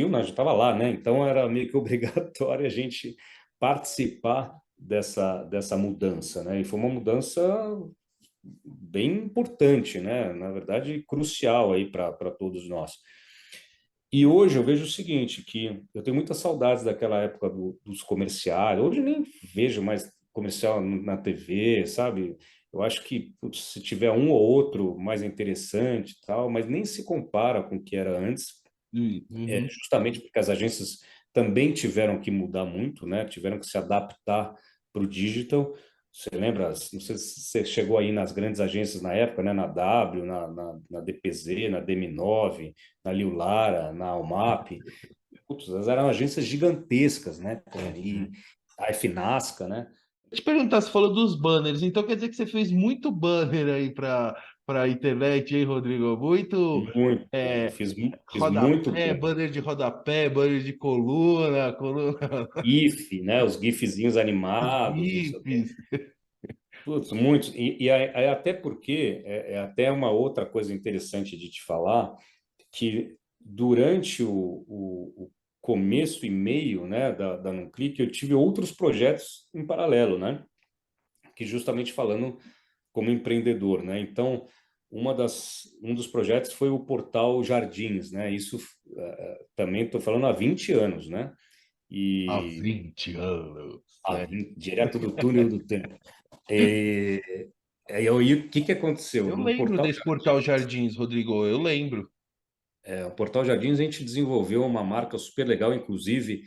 não, a gente estava lá, né? Então era meio que obrigatório a gente participar dessa mudança, né? E foi uma mudança bem importante, né? Na verdade, crucial aí para todos nós. E hoje eu vejo o seguinte, que eu tenho muitas saudades daquela época dos comerciais. Hoje eu nem vejo mais comercial na TV, sabe? Eu acho que putz, se tiver um ou outro mais interessante e tal, mas nem se compara com o que era antes, Uhum. justamente porque as agências também tiveram que mudar muito, né? Tiveram que se adaptar para o digital. Você lembra? Não sei se você chegou aí nas grandes agências na época, né? Na W, na DPZ, na DM9, na Liu Lara, na Almap. Putz, elas eram agências gigantescas, né? E a FNASCA, né? Deixa eu te perguntar, você falou dos banners, então quer dizer que você fez muito banner aí para internet, hein, Rodrigo? Muito Muito. é, Fiz muito rodapé, banner de rodapé, banner de coluna, GIF, né? Os GIFzinhos os animados, não sei o quê. GIFs. Putz, muitos. E até porque é até uma outra coisa interessante de te falar, que durante o começo e meio, né, da NumClick, eu tive outros projetos em paralelo, né? Que justamente falando como empreendedor, né? Então, um dos projetos foi o portal Jardins, né? Isso também estou falando há 20 anos, né? Há E 20 anos, né? direto do túnel do tempo. E aí, o que aconteceu? Eu No lembro portal desse portal Jardins, Rodrigo, eu lembro. O Portal Jardins, a gente desenvolveu uma marca super legal, inclusive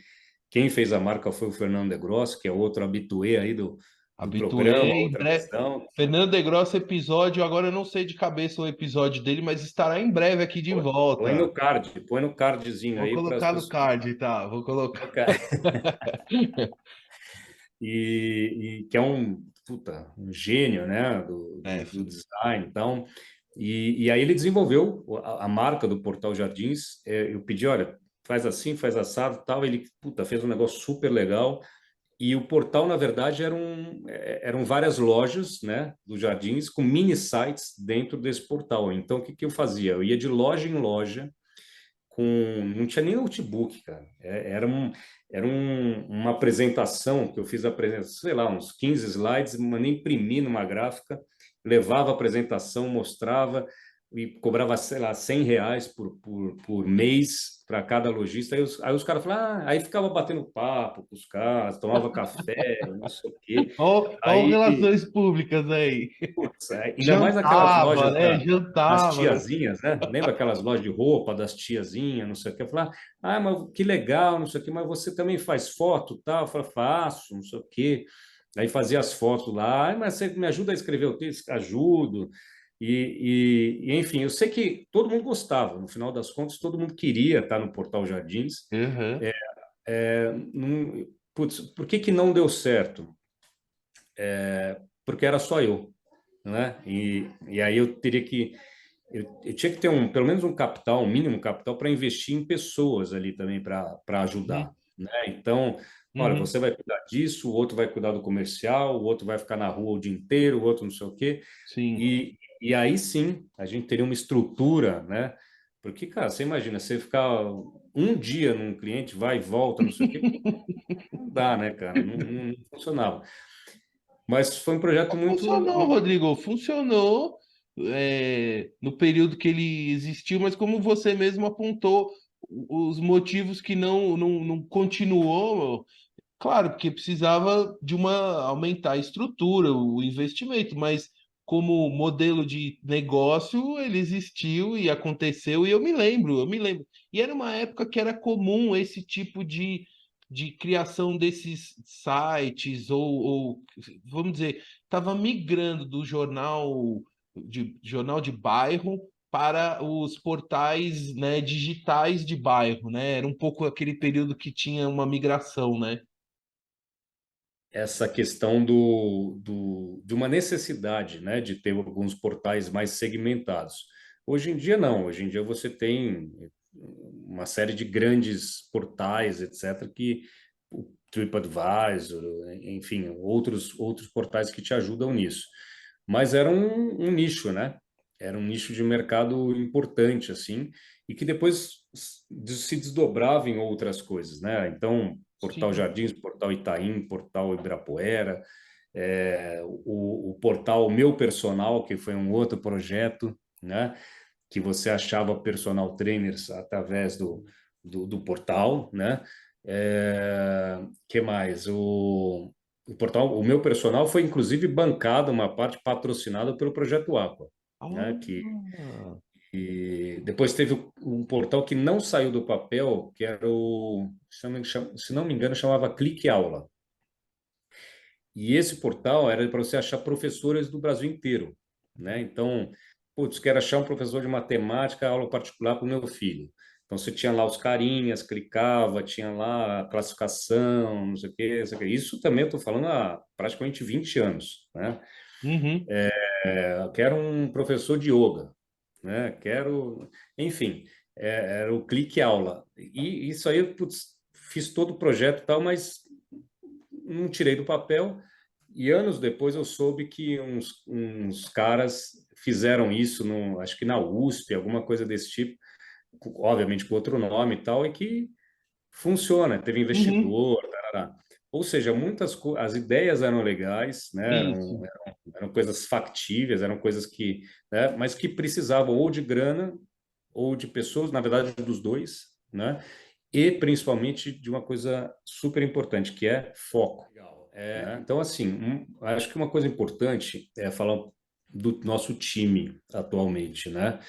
quem fez a marca foi o Fernando de Gross, que é outro habitué aí do programa, Habituei, em outra breve. visão. Fernando de Grosso episódio, agora eu não sei de cabeça o episódio dele, mas estará em breve aqui de volta. Põe no cardzinho Vou aí para as colocar no pessoas card, tá? Vou colocar. colocar. e que é um gênio, né, É, do design. Então, e aí ele desenvolveu a marca do Portal Jardins. Eu pedi, olha, faz assim, faz assado, tal. Ele, fez um negócio super legal. E o portal, na verdade, eram várias lojas, né, dos Jardins com mini sites dentro desse portal. Então, o que que eu fazia? Eu ia de loja em loja não tinha nem notebook, cara. Uma apresentação que eu fiz, sei lá, uns 15 slides, mandei imprimir numa gráfica, levava a apresentação, mostrava e cobrava, sei lá, R$ 100 por mês para cada lojista. Aí os caras falavam, aí ficava batendo papo com os caras, tomava café, não sei o quê. ó, Aí, relações públicas aí. putz, ainda mais aquelas Jantava, lojas né? das Jantava, né? tiazinhas, né? Lembra aquelas lojas de roupa das tiazinhas, não sei o que? Eu falava, mas que legal, não sei o que, mas você também faz foto, tal? Eu falava, faço, não sei o que. Aí fazia as fotos lá, mas você me ajuda a escrever o texto? Ajudo. Enfim, eu sei que todo mundo gostava, no final das contas, todo mundo queria estar no Portal Jardins. Uhum. Putz, por que que não deu certo? Porque era só eu, né? E aí eu tinha que ter pelo menos um capital, um mínimo capital para investir em pessoas ali também para ajudar, Uhum. né? Então, olha, Uhum. você vai cuidar disso, o outro vai cuidar do comercial, o outro vai ficar na rua o dia inteiro, o outro não sei o quê. Sim. E aí sim, a gente teria uma estrutura, né? Porque, cara, você imagina, você ficar um dia num cliente, vai e volta, não sei o quê, não dá, né, cara? Não funcionava. Mas foi um projeto muito. Funcionou, Rodrigo, funcionou no período que ele existiu, mas como você mesmo apontou, os motivos que não continuou, claro, porque precisava de aumentar a estrutura, o investimento, mas como modelo de negócio, ele existiu e aconteceu, e eu me lembro. E era uma época que era comum esse tipo de criação desses sites, ou vamos dizer, estava migrando do jornal de bairro para os portais, né, digitais de bairro, né? Era um pouco aquele período que tinha uma migração, né? Essa questão de uma necessidade, né, de ter alguns portais mais segmentados. Hoje em dia, não. Hoje em dia, você tem uma série de grandes portais, etc., que o TripAdvisor, enfim, outros portais que te ajudam nisso. Mas era um nicho, né? Era um nicho de mercado importante, assim, e que depois se desdobrava em outras coisas, né? Então, Portal Sim. Jardins, Portal Itaim, Portal Ibirapuera, o portal Meu Personal, que foi um outro projeto, né? Que você achava personal trainers através do portal, né? Que mais? O portal, o Meu Personal foi inclusive bancado, uma parte patrocinada pelo Projeto Aqua, né? Ah, E depois teve um portal que não saiu do papel, que era se não me engano, chamava Clique Aula. E esse portal era para você achar professores do Brasil inteiro, né? Então, putz, quero achar um professor de matemática, aula particular para o meu filho. Então, você tinha lá os carinhas, clicava, tinha lá a classificação, não sei o quê, não sei o quê. Isso também eu estou falando há praticamente 20 anos, né? uhum, Quero um professor de yoga, né? Quero, enfim, era o clique aula. E isso aí, putz, fiz todo o projeto e tal, mas não tirei do papel. E anos depois eu soube que uns caras fizeram isso, acho que na USP, alguma coisa desse tipo, obviamente com outro nome e tal, e que funciona, teve uhum. investidor, tarará. Ou seja, as ideias eram legais, né? Isso. Eram coisas factíveis, eram coisas que, né? Mas que precisavam ou de grana ou de pessoas, na verdade, dos dois, né? E principalmente de uma coisa super importante, que é foco. Legal. Né? Então, assim, acho que uma coisa importante é falar do nosso time atualmente, né?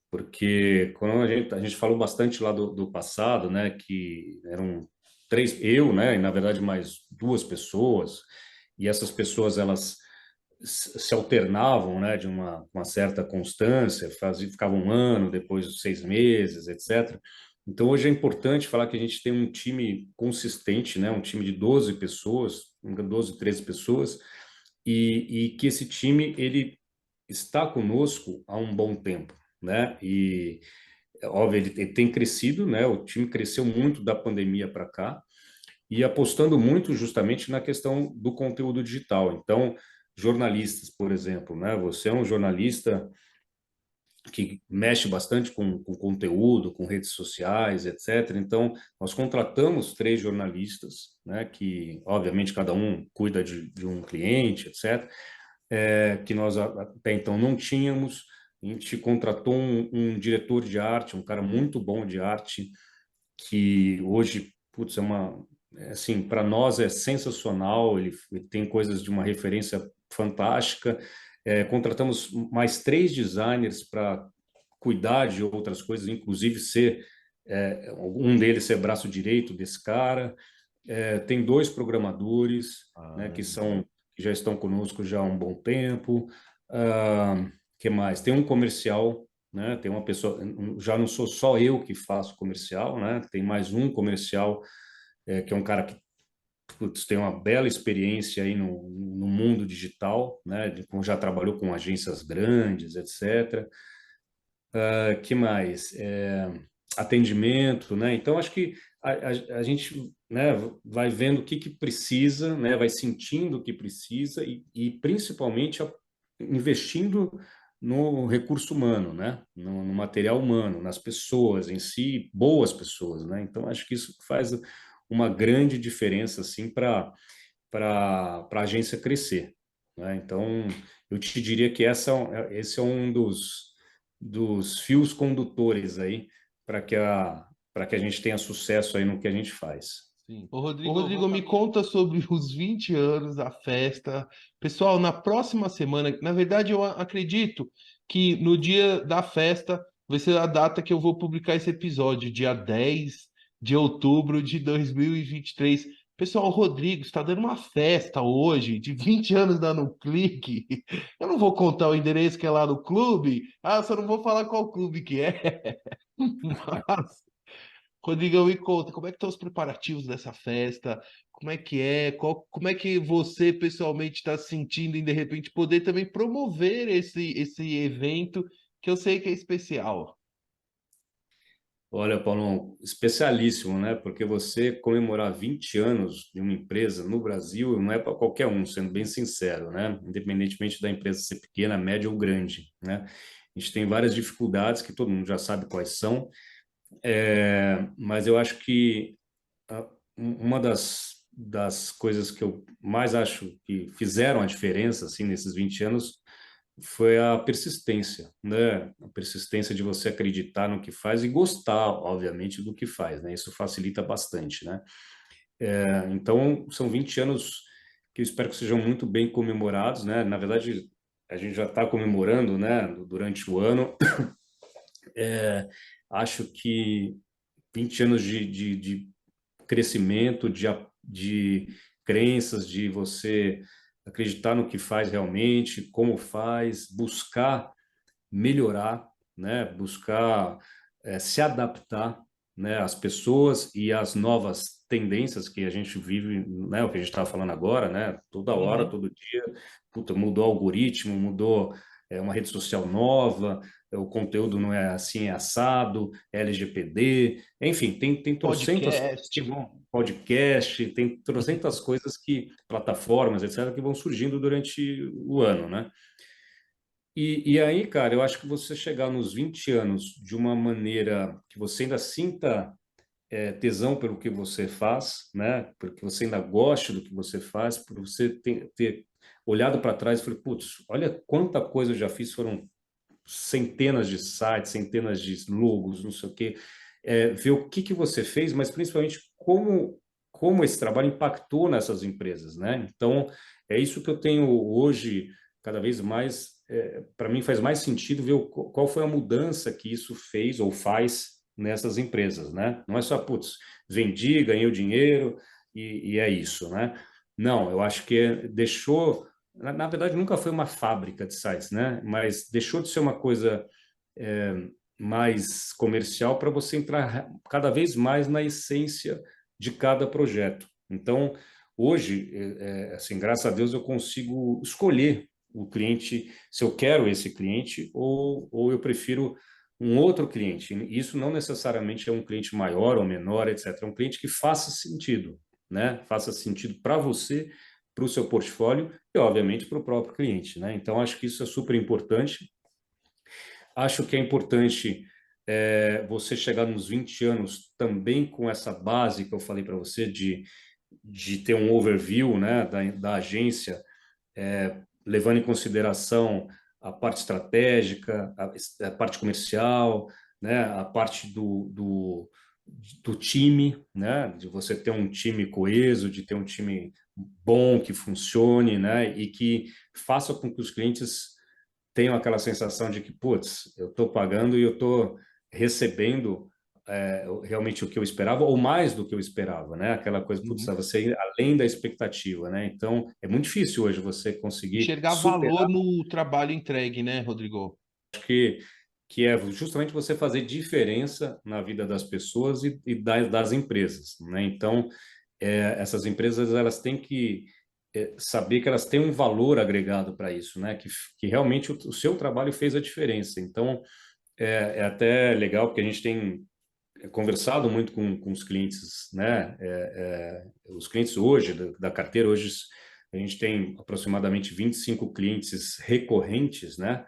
Porque quando a gente falou bastante lá do passado, né, que eram três, eu, né, e na verdade mais duas pessoas, e essas pessoas elas se alternavam, né, de uma certa constância, ficavam um ano, depois 6 meses, etc. Então, hoje é importante falar que a gente tem um time consistente, né? Um time de 12 pessoas, 12, 13 pessoas, e que esse time, ele está conosco há um bom tempo, né? E, óbvio, ele tem crescido, né? O time cresceu muito da pandemia para cá, e apostando muito justamente na questão do conteúdo digital. Então, jornalistas, por exemplo, né? Você é um jornalista que mexe bastante com conteúdo, com redes sociais, etc. Então, nós contratamos 3 jornalistas, né, que, obviamente, cada um cuida de um cliente, etc., que nós até então não tínhamos. A gente contratou um diretor de arte, um cara muito bom de arte, que hoje, putz, assim, para nós é sensacional, ele tem coisas de uma referência fantástica. Contratamos mais 3 designers para cuidar de outras coisas, inclusive um deles ser braço direito desse cara. Tem 2 programadores, né, que já estão conosco já há um bom tempo. Que mais? Tem um comercial, né? Tem uma pessoa, já não sou só eu que faço comercial, né? Tem mais um comercial, que é um cara que, putz, tem uma bela experiência aí no mundo digital, né? Já trabalhou com agências grandes, etc. Que mais? Atendimento, né? Então, acho que a gente, né, vai vendo o que precisa, né? Vai sentindo o que precisa e principalmente investindo no recurso humano, né? No material humano, nas pessoas em si, boas pessoas, né? Então, acho que isso faz uma grande diferença, assim, para a agência crescer, né? Então, eu te diria que esse é um dos fios condutores aí para que a gente tenha sucesso aí no que a gente faz. Sim. Ô, Rodrigo, me conta sobre os 20 anos da festa. Pessoal, na próxima semana, na verdade, eu acredito que no dia da festa vai ser a data que eu vou publicar esse episódio, dia 10 de outubro de 2023. Pessoal, o Rodrigo está dando uma festa hoje de 20 anos dando um clique. Eu não vou contar o endereço que é lá no clube. Ah, eu só não vou falar qual clube que é. Mas Rodrigão, me conta, como é que estão os preparativos dessa festa? Como é que é? Como é que você pessoalmente está se sentindo em de repente poder também promover esse evento que eu sei que é especial? Olha, Paulo, especialíssimo, né? Porque você comemorar 20 anos de uma empresa no Brasil não é para qualquer um, sendo bem sincero, né? Independentemente da empresa ser pequena, média ou grande, né? A gente tem várias dificuldades que todo mundo já sabe quais são, mas eu acho que uma das coisas que eu mais acho que fizeram a diferença, assim, nesses 20 anos foi a persistência, né? A persistência de você acreditar no que faz e gostar, obviamente, do que faz, né? Isso facilita bastante, né? Então, são 20 anos que eu espero que sejam muito bem comemorados, né? Na verdade, a gente já está comemorando, né? Durante o ano. Acho que 20 anos de crescimento, de crenças, de você acreditar no que faz realmente, como faz, buscar melhorar, né? Buscar se adaptar, né? Às pessoas e às novas tendências que a gente vive, né? O que a gente estava falando agora, né? Toda hora, Uhum. todo dia, puta, mudou o algoritmo, mudou uma rede social nova, o conteúdo não é assim, é assado, é LGPD, enfim, tem trocentas coisas que Podcast. vão, podcast, tem trocentas coisas que, plataformas, etc., que vão surgindo durante o ano, né? E aí, cara, eu acho que você chegar nos 20 anos de uma maneira que você ainda sinta tesão pelo que você faz, né? Porque você ainda goste do que você faz, por você ter olhado para trás e falei, putz, olha quanta coisa eu já fiz, foram centenas de sites, centenas de logos, não sei o quê. Ver o que você fez, mas principalmente como esse trabalho impactou nessas empresas, né? Então, é isso que eu tenho hoje, cada vez mais, para mim faz mais sentido ver qual foi a mudança que isso fez ou faz nessas empresas, né? Não é só, putz, vendi, ganhei o dinheiro e é isso, né? Não, eu acho que deixou, na verdade, nunca foi uma fábrica de sites, né? Mas deixou de ser uma coisa mais comercial para você entrar cada vez mais na essência de cada projeto. Então, hoje, assim, graças a Deus, eu consigo escolher o cliente, se eu quero esse cliente ou eu prefiro um outro cliente. Isso não necessariamente é um cliente maior ou menor, etc. É um cliente que faça sentido, né? Faça sentido para você, para o seu portfólio e, obviamente, para o próprio cliente, né? Então, acho que isso é super importante. Acho que é importante você chegar nos 20 anos também com essa base que eu falei para você de ter um overview, né, da agência, levando em consideração a parte estratégica, a parte comercial, né, a parte do time, né, de você ter um time coeso, de ter um time bom, que funcione, né, e que faça com que os clientes tenho aquela sensação de que, putz, eu estou pagando e eu estou recebendo realmente o que eu esperava, ou mais do que eu esperava, né? Aquela coisa, putz, Uhum. você ir além da expectativa, né? Então, é muito difícil hoje você conseguir Enxergar valor superar, no trabalho entregue, né, Rodrigo? que é justamente você fazer diferença na vida das pessoas e das empresas, né? Então, essas empresas, elas têm que saber que elas têm um valor agregado para isso, né? Que realmente o seu trabalho fez a diferença. Então, é até legal porque a gente tem conversado muito com os clientes, né? Os clientes hoje, da carteira, hoje a gente tem aproximadamente 25 clientes recorrentes, né?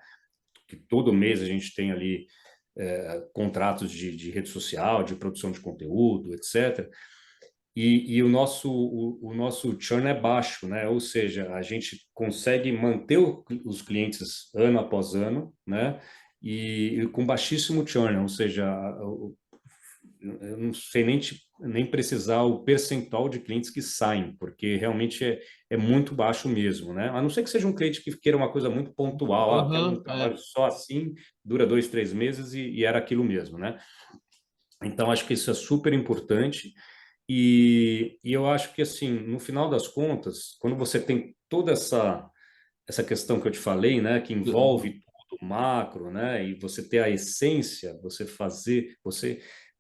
Que todo mês a gente tem ali contratos de rede social, de produção de conteúdo, etc. E o nosso churn é baixo, né? Ou seja, a gente consegue manter os clientes ano após ano, né? E com baixíssimo churn, ou seja, eu não sei nem precisar o percentual de clientes que saem, porque realmente é muito baixo mesmo, né? A não ser que seja um cliente que queira uma coisa muito pontual, quero um Aham, trabalho só assim, dura 2, 3 meses e era aquilo mesmo, né? Então, acho que isso é super importante. E eu acho que, assim, no final das contas, quando você tem toda essa questão que eu te falei, né, que envolve tudo macro, né, e você ter a essência,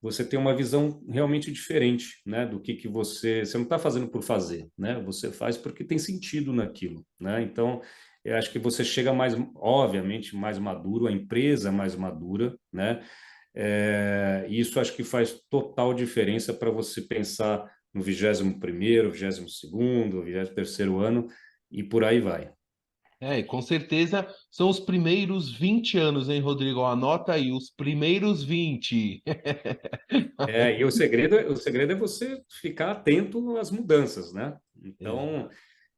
você ter uma visão realmente diferente, né, do que você não está fazendo por fazer, né, você faz porque tem sentido naquilo, né, então eu acho que você chega mais, obviamente, mais maduro, a empresa mais madura, né, e isso acho que faz total diferença para você pensar no 21º, 22º, 23º ano e por aí vai. e com certeza são os primeiros 20 anos, hein, Rodrigo? Anota aí, os primeiros 20. E o segredo é você ficar atento às mudanças, né? Então,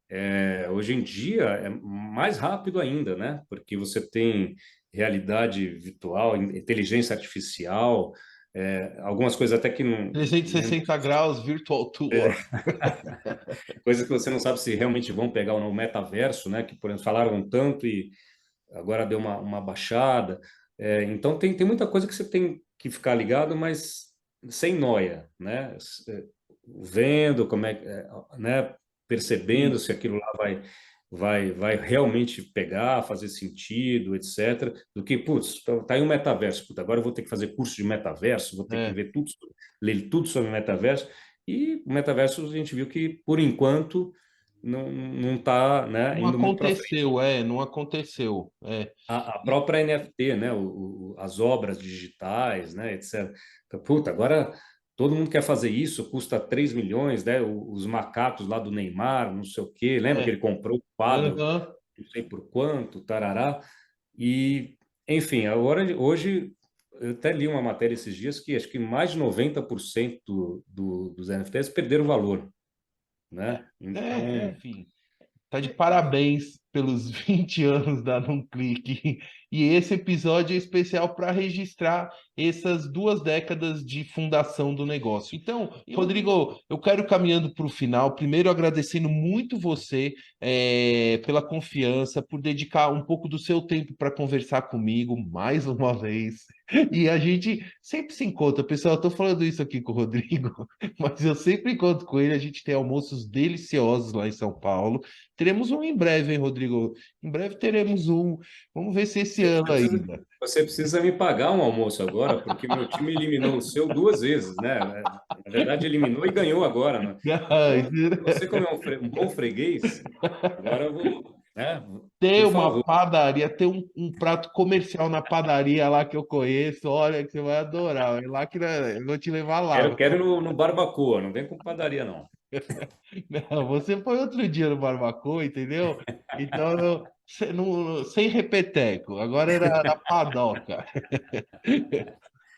Exato. hoje em dia é mais rápido ainda, né? Porque você tem realidade virtual, inteligência artificial, algumas coisas até que não, né? 360 graus Virtual Tour. Coisas que você não sabe se realmente vão pegar ou não o metaverso, né? Que, por exemplo, falaram tanto e agora deu uma baixada. Então, tem muita coisa que você tem que ficar ligado, mas sem noia, né? Vendo como né? Percebendo se Isso. aquilo lá vai realmente pegar, fazer sentido, etc. Do que, putz, tá aí um metaverso, putz, agora eu vou ter que fazer curso de metaverso, vou ter que É. ver tudo, ler tudo sobre metaverso. E o metaverso a gente viu que, por enquanto, não está, né, Não indo muito para frente. aconteceu, não aconteceu. A própria NFT, né, as obras digitais, né, etc. Então, puta, agora todo mundo quer fazer isso, custa 3 milhões, né, os macacos lá do Neymar, não sei o quê, lembra que É. ele comprou o quadro, Aham. não sei por quanto, tarará, e, enfim, agora, hoje, eu até li uma matéria esses dias que acho que mais de 90% dos NFTs perderam valor, né, então... Enfim. Tá de parabéns pelos 20 anos da Num Clique. E esse episódio é especial para registrar essas 2 décadas de fundação do negócio. Então, Rodrigo, eu quero caminhando para o final, primeiro agradecendo muito você pela confiança, por dedicar um pouco do seu tempo para conversar comigo mais uma vez. E a gente sempre se encontra. Pessoal, eu estou falando isso aqui com o Rodrigo, mas eu sempre encontro com ele. A gente tem almoços deliciosos lá em São Paulo. Teremos um em breve, hein, Rodrigo? Rodrigo. Em breve teremos um. Vamos ver se esse ano ainda. Você precisa me pagar um almoço agora, porque meu time eliminou o seu 2 vezes, né? Na verdade, eliminou e ganhou agora, né? Então, você como é um bom freguês, agora eu vou, né? Tem Por uma favor. padaria, tem um prato comercial na padaria lá que eu conheço. Olha, que você vai adorar. É lá que eu vou te levar lá. Quero ir no Barbacoa, não vem com padaria, não. Não, você foi outro dia no Barbacoa, entendeu? Então, sem repeteco. Agora era na padoca.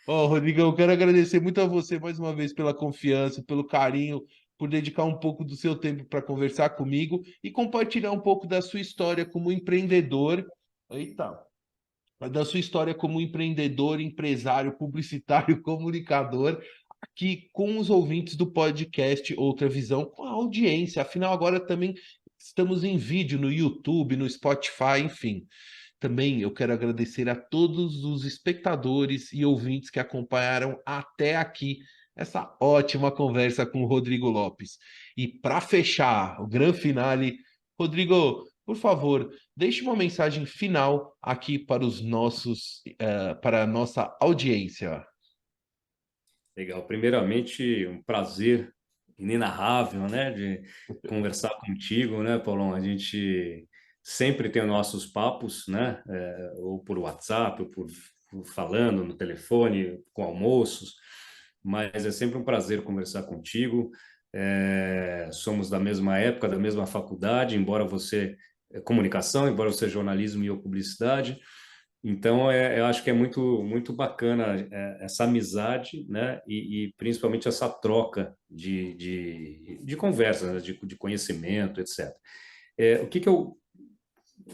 Ó, Rodrigo, eu quero agradecer muito a você mais uma vez pela confiança, pelo carinho, por dedicar um pouco do seu tempo para conversar comigo e compartilhar um pouco da sua história como empreendedor. Eita, da sua história como empreendedor, empresário, publicitário, comunicador, aqui com os ouvintes do podcast Outra Visão, com a audiência. Afinal, agora também estamos em vídeo no YouTube, no Spotify, enfim. Também eu quero agradecer a todos os espectadores e ouvintes que acompanharam até aqui essa ótima conversa com o Rodrigo Lopes. E para fechar o grande finale, Rodrigo, por favor, deixe uma mensagem final aqui para os para a nossa audiência. Legal. Primeiramente, um prazer inenarrável, né, de conversar contigo, né, Paulão? A gente sempre tem os nossos papos, né, ou por WhatsApp, ou por falando no telefone, com almoços, mas é sempre um prazer conversar contigo. Somos da mesma época, da mesma faculdade, embora você é comunicação, embora você é jornalismo e eu publicidade. Então, eu acho que é muito bacana essa amizade, né? E principalmente essa troca de conversa, né? De conhecimento, etc. O que eu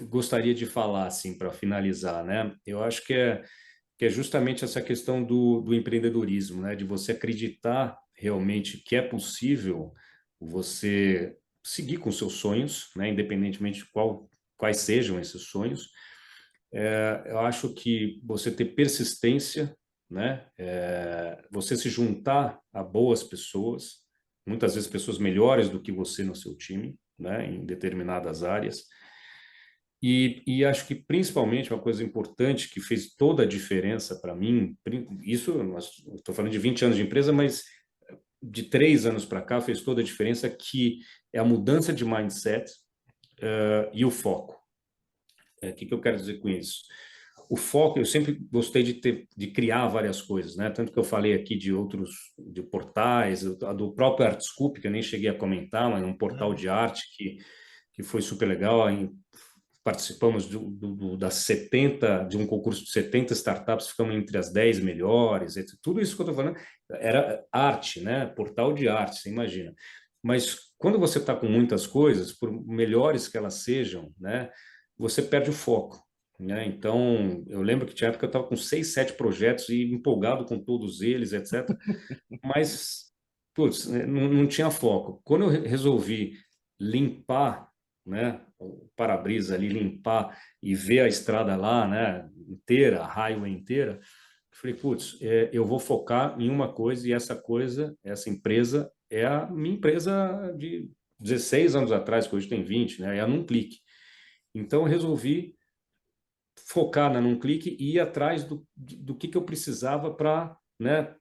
gostaria de falar, assim, para finalizar, né? Eu acho que é justamente essa questão do empreendedorismo, né? De você acreditar realmente que é possível você seguir com seus sonhos, né? Independentemente de quais sejam esses sonhos. Eu acho que você ter persistência, né? Você se juntar a boas pessoas, muitas vezes pessoas melhores do que você no seu time, né? Em determinadas áreas. E acho que principalmente uma coisa importante que fez toda a diferença para mim, isso, estou falando de 20 anos de empresa, mas de 3 anos para cá fez toda a diferença, que é a mudança de mindset e o foco. O que eu quero dizer com isso? O foco, eu sempre gostei de criar várias coisas, né? Tanto que eu falei aqui de portais, do próprio Artscoop, que eu nem cheguei a comentar, mas é um portal de arte que foi super legal. Participamos de um concurso de 70 startups, ficamos entre as 10 melhores, etc. Tudo isso que eu estou falando era arte, né? Portal de arte, você imagina. Mas quando você está com muitas coisas, por melhores que elas sejam, né? Você perde o foco, né? Então, eu lembro que tinha época que eu estava com 6, 7 projetos e empolgado com todos eles, etc. Mas, putz, não tinha foco. Quando eu resolvi limpar, né, o para-brisa ali, limpar e ver a estrada lá, né, inteira, a highway inteira, falei, putz, eu vou focar em uma coisa, e essa empresa é a minha empresa de 16 anos atrás, que hoje tem 20, né, é a Num Clique. Então, eu resolvi focar na Num Clique e ir atrás do que eu precisava para, né,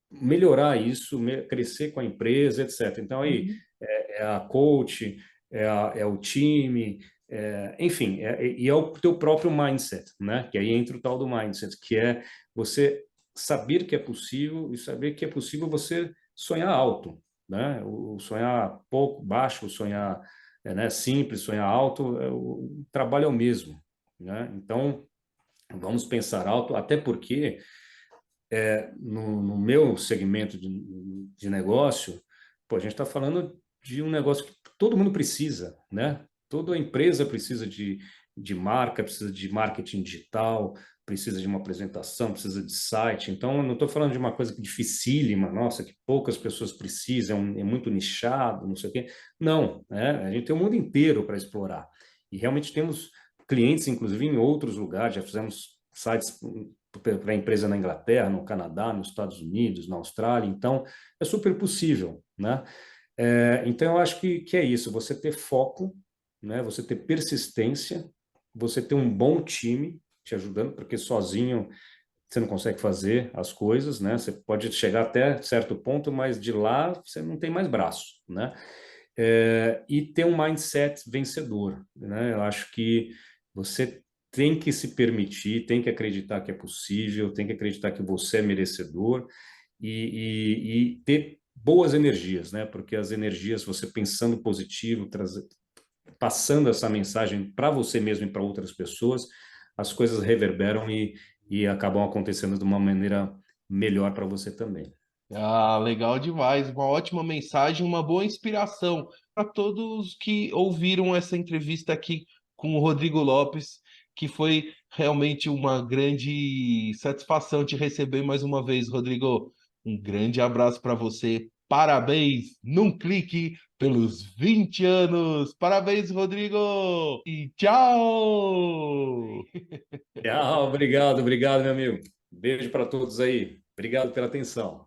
melhorar isso, crescer com a empresa, etc. Então, aí é a coach, é o time, enfim, e é o teu próprio mindset, né? Que aí entra o tal do mindset, que é você saber que é possível e saber que é possível você sonhar alto, né? O sonhar pouco, baixo, o sonhar né, simples, sonhar alto, o trabalho é o mesmo, né? Então, vamos pensar alto, até porque no meu segmento de negócio, pô, a gente está falando de um negócio que todo mundo precisa, né? Toda empresa precisa de marca, precisa de marketing digital, precisa de uma apresentação, precisa de site. Então, eu não estou falando de uma coisa dificílima, nossa, que poucas pessoas precisam, é muito nichado, não sei o quê. Não, né? A gente tem o mundo inteiro para explorar. E realmente temos clientes, inclusive, em outros lugares, já fizemos sites para a empresa na Inglaterra, no Canadá, nos Estados Unidos, na Austrália. Então, é super possível, né? Então, eu acho que é isso, você ter foco, né? Você ter persistência, você ter um bom time te ajudando, porque sozinho você não consegue fazer as coisas, né? Você pode chegar até certo ponto, mas de lá você não tem mais braço, né? E ter um mindset vencedor, né? Eu acho que você tem que se permitir, tem que acreditar que é possível, tem que acreditar que você é merecedor e ter boas energias, né? Porque as energias, você pensando positivo, passando essa mensagem para você mesmo e para outras pessoas, as coisas reverberam e acabam acontecendo de uma maneira melhor para você também. Ah, legal demais. Uma ótima mensagem, uma boa inspiração para todos que ouviram essa entrevista aqui com o Rodrigo Lopes, que foi realmente uma grande satisfação te receber mais uma vez, Rodrigo. Um grande abraço para você. Parabéns, num clique, pelos 20 anos. Parabéns, Rodrigo! E tchau! Tchau, obrigado, obrigado, meu amigo. Beijo para todos aí. Obrigado pela atenção.